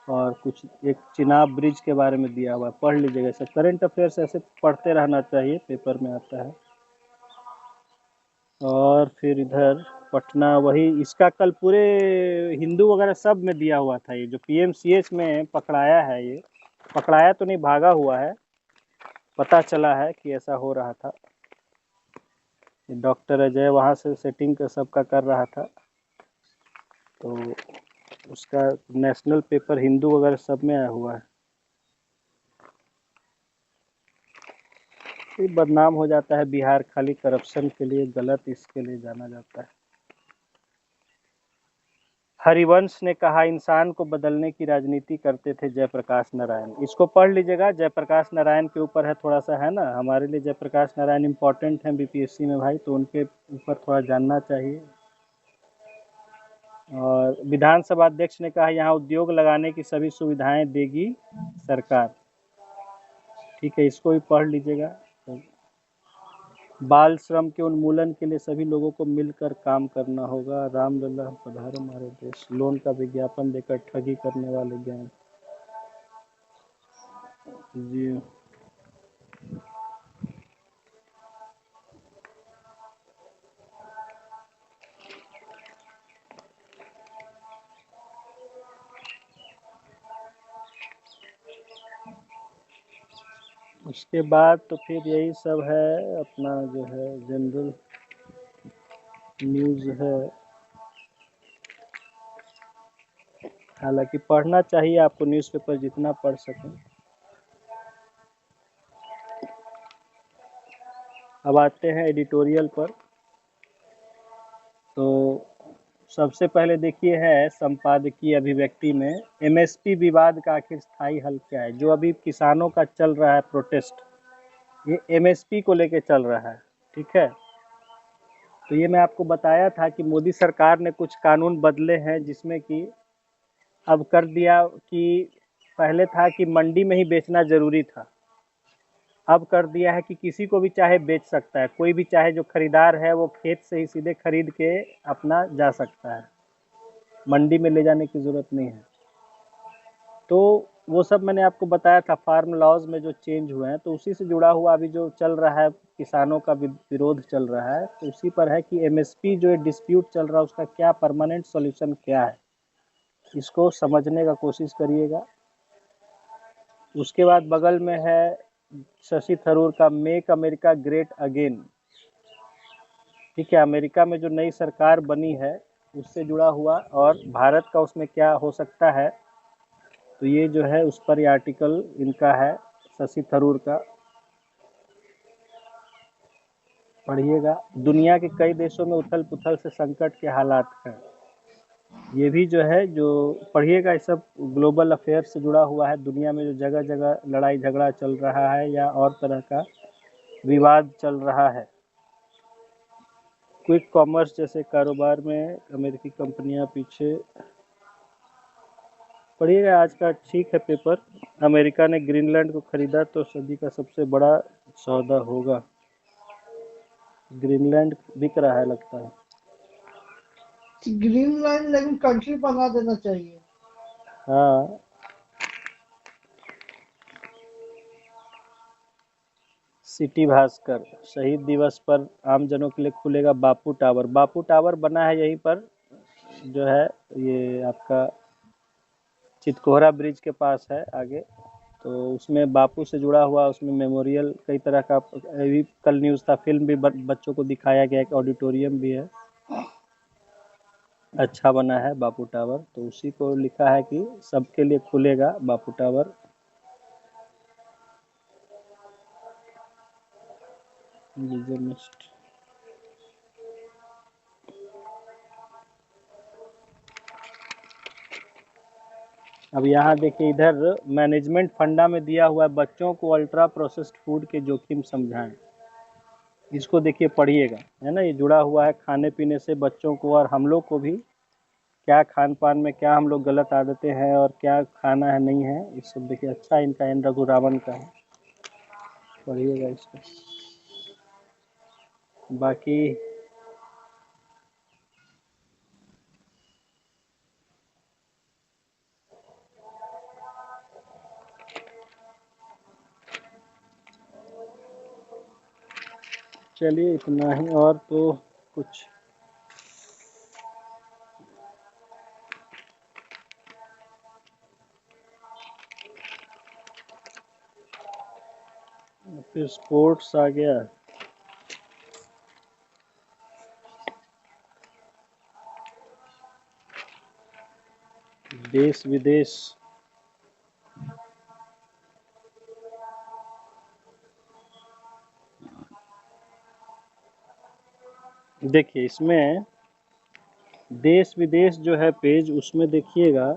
और कुछ एक चिनाब ब्रिज के बारे में दिया हुआ है, पढ़ लीजिएगा। ऐसे करंट अफेयर्स ऐसे पढ़ते रहना चाहिए, पेपर में आता है। और फिर इधर पटना, वही इसका कल पूरे हिंदू वगैरह सब में दिया हुआ था। ये जो पीएमसीएच में पकड़ाया है, ये पकड़ाया तो नहीं, भागा हुआ है, पता चला है कि ऐसा हो रहा था। डॉक्टर अजय वहाँ से सेटिंग का सबका कर रहा था, तो उसका नेशनल पेपर हिंदू वगैरह सब में आया हुआ है। ये बदनाम हो जाता है बिहार, खाली करप्शन के लिए, गलत इसके लिए जाना जाता है। हरिवंश ने कहा, इंसान को बदलने की राजनीति करते थे जयप्रकाश नारायण। इसको पढ़ लीजिएगा, जयप्रकाश नारायण के ऊपर है, थोड़ा सा है ना, हमारे लिए जयप्रकाश नारायण इम्पोर्टेंट है बीपीएससी में भाई, तो उनके ऊपर थोड़ा जानना चाहिए। और विधानसभा अध्यक्ष ने कहा, यहाँ उद्योग लगाने की सभी सुविधाएं देगी सरकार। ठीक है, इसको भी पढ़ लीजिएगा। बाल श्रम के उन्मूलन के लिए सभी लोगों को मिलकर काम करना होगा। रामलला पधारो हमारे देश, लोन का विज्ञापन देकर ठगी करने वाले ज्ञान जी। उसके बाद तो फिर यही सब है अपना जो है जनरल न्यूज़ है। हालांकि पढ़ना चाहिए आपको, न्यूज़पेपर जितना पढ़ सकें। अब आते हैं एडिटोरियल पर। तो सबसे पहले देखिए है संपादकीय अभिव्यक्ति में एमएसपी विवाद का आखिर स्थायी हल क्या है। जो अभी किसानों का चल रहा है प्रोटेस्ट, ये एमएसपी को लेके चल रहा है। ठीक है, तो ये मैं आपको बताया था कि मोदी सरकार ने कुछ कानून बदले हैं, जिसमें कि अब कर दिया कि पहले था कि मंडी में ही बेचना जरूरी था, अब कर दिया है कि किसी को भी चाहे बेच सकता है, कोई भी चाहे जो खरीदार है वो खेत से ही सीधे खरीद के अपना जा सकता है, मंडी में ले जाने की जरूरत नहीं है। तो वो सब मैंने आपको बताया था, फार्म लॉज में जो चेंज हुए हैं, तो उसी से जुड़ा हुआ अभी जो चल रहा है किसानों का विरोध चल रहा है, तो उसी पर है कि एमएसपी जो डिस्प्यूट चल रहा है उसका क्या परमानेंट सॉल्यूशन क्या है, इसको समझने का कोशिश करिएगा। उसके बाद बगल में है शशि थरूर का मेक अमेरिका ग्रेट अगेन। ठीक है, अमेरिका में जो नई सरकार बनी है उससे जुड़ा हुआ और भारत का उसमें क्या हो सकता है, तो ये जो है उस पर ये आर्टिकल इनका है शशि थरूर का, पढ़िएगा। दुनिया के कई देशों में उथल पुथल से संकट के हालात हैं, ये भी जो है जो पढ़िएगा, ये सब ग्लोबल अफेयर से जुड़ा हुआ है। दुनिया में जो जगह जगह लड़ाई झगड़ा चल रहा है या और तरह का विवाद चल रहा है। क्विक कॉमर्स जैसे कारोबार में अमेरिकी कंपनियां पीछे, पढ़िएगा आज का ठीक है पेपर। अमेरिका ने ग्रीनलैंड को खरीदा तो सदी का सबसे बड़ा सौदा होगा। ग्रीनलैंड बिक रहा है लगता है। ग्रीनलैंड लेकिन कंट्री बना देना चाहिए। हाँ, सिटी भास्कर, शहीद दिवस पर आमजनों के लिए खुलेगा बापू टावर। बापू टावर बना है यहीं पर, जो है ये आपका चितकोहरा ब्रिज के पास है आगे, तो उसमें बापू से जुड़ा हुआ उसमें मेमोरियल कई तरह का, अभी कल न्यूज़ था, फिल्म भी बच्चों को दिखाया गया, एक ऑडिटोरियम भी है, अच्छा बना है बापू टावर। तो उसी को लिखा है कि सबके लिए खुलेगा बापू टावर। अब यहाँ देखिए, इधर मैनेजमेंट फंडा में दिया हुआ है, बच्चों को अल्ट्रा प्रोसेस्ड फूड के जोखिम समझाएं। इसको देखिए पढ़िएगा, है ना, ये जुड़ा हुआ है खाने पीने से बच्चों को और हम लोग को भी, क्या खान पान में क्या हम लोग गलत आदतें हैं और क्या खाना है नहीं है, इस सब देखिए। अच्छा इनका एन रघुरामन का है, पढ़िएगा इसको। बाकी चलिए इतना ही, और तो कुछ फिर स्पोर्ट्स आ गया। देश विदेश, देखिए इसमें देश विदेश जो है पेज, उसमें देखिएगा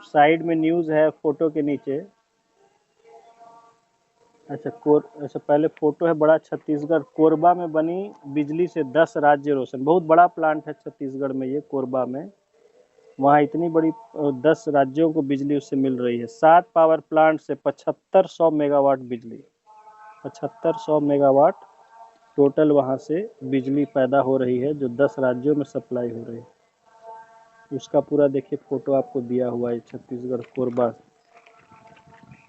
साइड में न्यूज़ है फोटो के नीचे। अच्छा पहले फोटो है बड़ा छत्तीसगढ़, कोरबा में बनी बिजली से 10 राज्य रोशन। बहुत बड़ा प्लांट है छत्तीसगढ़ में, ये कोरबा में। वहाँ इतनी बड़ी 10 राज्यों को बिजली उससे मिल रही है। 7 पावर प्लांट से 7500 मेगावाट बिजली, 7500 मेगावाट टोटल वहाँ से बिजली पैदा हो रही है, जो 10 राज्यों में सप्लाई हो रही है। उसका पूरा देखिए फोटो आपको दिया हुआ है, छत्तीसगढ़ कोरबा।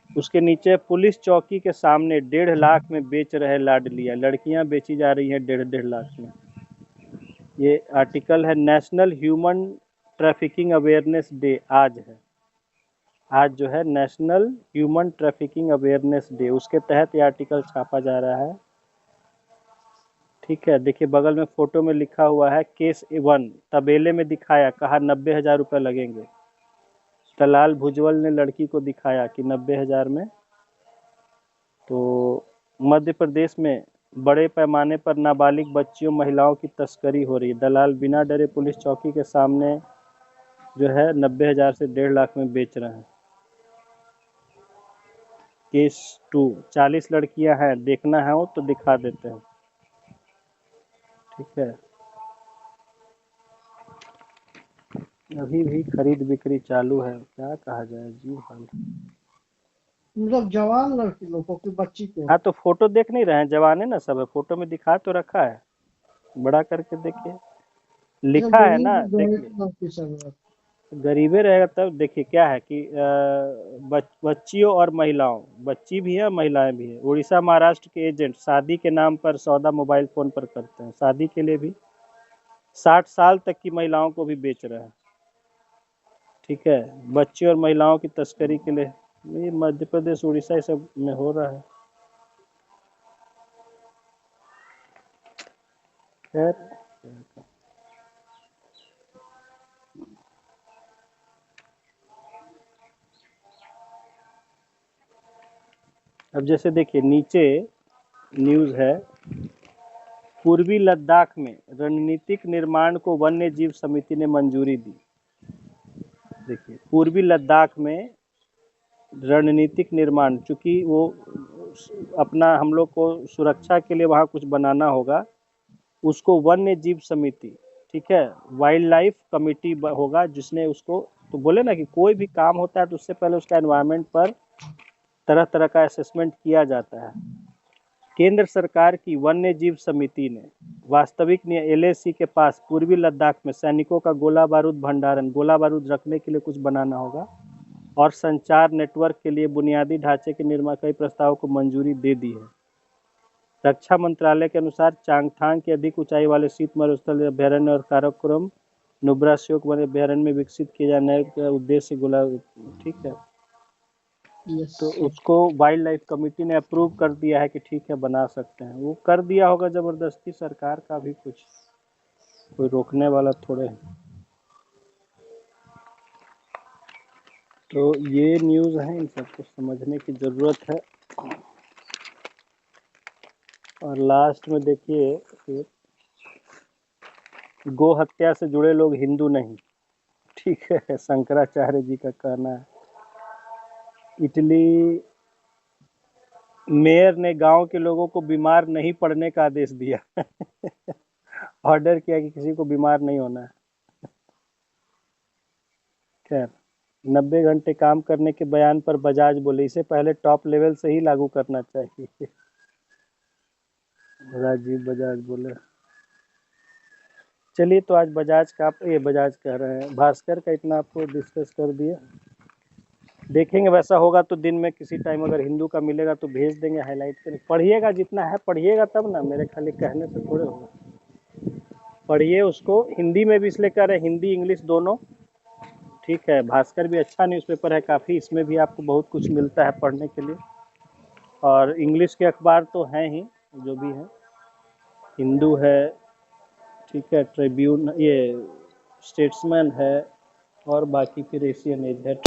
उसके नीचे पुलिस चौकी के सामने 1.5 लाख में बेच रहे लाडलियां, लड़कियां बेची जा रही हैं 1.5 लाख में। ये आर्टिकल है national human trafficking awareness day, आज है। आज जो है national human trafficking awareness day, उसके तहत ये आर्टिकल छापा जा रहा है। ठीक है, देखिए बगल में फोटो में लिखा हुआ है केस 1, तबेले में दिखाया, कहा 90,000 रुपये लगेंगे। दलाल भुजबल ने लड़की को दिखाया कि 90,000 में। तो मध्य प्रदेश में बड़े पैमाने पर नाबालिग बच्चियों महिलाओं की तस्करी हो रही है। दलाल बिना डरे पुलिस चौकी के सामने जो है 90,000 से 1.5 लाख में बेच रहे हैं। केस 2, 40 लड़कियां हैं, देखना है वो तो दिखा देते हैं। ठीक है, अभी भी खरीद बिक्री चालू है, क्या कहा जाए जी हाल। मतलब जवान लड़की लोगों की, बच्ची के। हाँ तो फोटो देख नहीं रहे हैं, जवान है ना सब है, फोटो में दिखा तो रखा है, बड़ा करके देखिए, लिखा है ना। देखिए गरीबे रहेगा तब। देखिए क्या है कि बच्चियों और महिलाओं, बच्ची भी है महिलाएं भी है। उड़ीसा महाराष्ट्र के एजेंट शादी के नाम पर सौदा मोबाइल फोन पर करते हैं, शादी के लिए भी 60 साल तक की महिलाओं को भी बेच रहे हैं। ठीक है, बच्चे और महिलाओं की तस्करी के लिए ये मध्य प्रदेश उड़ीसा ये सब में हो रहा है। खैर अब जैसे देखिए नीचे न्यूज़ है, पूर्वी लद्दाख में रणनीतिक निर्माण को वन्य जीव समिति ने मंजूरी दी। देखिए पूर्वी लद्दाख में रणनीतिक निर्माण, चूंकि वो अपना हम लोग को सुरक्षा के लिए वहाँ कुछ बनाना होगा, उसको वन्य जीव समिति, ठीक है, वाइल्ड लाइफ कमिटी होगा जिसने उसको, तो बोले ना कि कोई भी काम होता है तो उससे पहले उसका एनवायरनमेंट पर तरह तरह का असेसमेंट किया जाता है। केंद्र सरकार की वन्य जीव समिति ने वास्तविक LAC के पास पूर्वी लद्दाख में सैनिकों का गोला बारूद भंडारण, गोला बारूद रखने के लिए कुछ बनाना होगा, और संचार नेटवर्क के लिए बुनियादी ढांचे के निर्माण कई प्रस्तावों को मंजूरी दे दी है। रक्षा मंत्रालय के अनुसार चांगथांग के अधिक ऊंचाई वाले शीत मरुस्थल अभ्यारण्य और काराकोरम नुब्रा श्योक वन अभ्यारण्य में विकसित किए जाने के उद्देश्य गोला, ठीक है। तो उसको वाइल्ड लाइफ कमेटी ने अप्रूव कर दिया है कि ठीक है बना सकते हैं। वो कर दिया होगा जबरदस्ती, सरकार का भी कुछ कोई रोकने वाला थोड़े। तो ये न्यूज़ है, इन सबको समझने की ज़रूरत है। और लास्ट में देखिए, गो हत्या से जुड़े लोग हिंदू नहीं, ठीक है, शंकराचार्य जी का कहना है। इटली मेयर ने गांव के लोगों को बीमार नहीं पड़ने का आदेश दिया ऑर्डर किया कि किसी को बीमार नहीं होना है। खैर 90 घंटे काम करने के बयान पर बजाज बोले इसे पहले टॉप लेवल से ही लागू करना चाहिए राजीव बजाज बोले। चलिए तो आज बजाज का, ये बजाज कह रहे हैं, भास्कर का इतना आपको डिस्कस कर दिया। देखेंगे वैसा होगा तो दिन में किसी टाइम अगर हिंदू का मिलेगा तो भेज देंगे, हाईलाइट करें। पढ़िएगा, जितना है पढ़िएगा तब ना, मेरे खाली कहने से थोड़े होगा। पढ़िए उसको, हिंदी में भी इसलिए कह रहे हैं, हिंदी इंग्लिश दोनों। ठीक है, भास्कर भी अच्छा न्यूज़पेपर है काफ़ी, इसमें भी आपको बहुत कुछ मिलता है पढ़ने के लिए। और इंग्लिश के अखबार तो हैं ही जो भी हैं, हिंदू है, ठीक है, ट्रिब्यून, ये स्टेट्समैन है, और बाकी फिर एशियन एज है।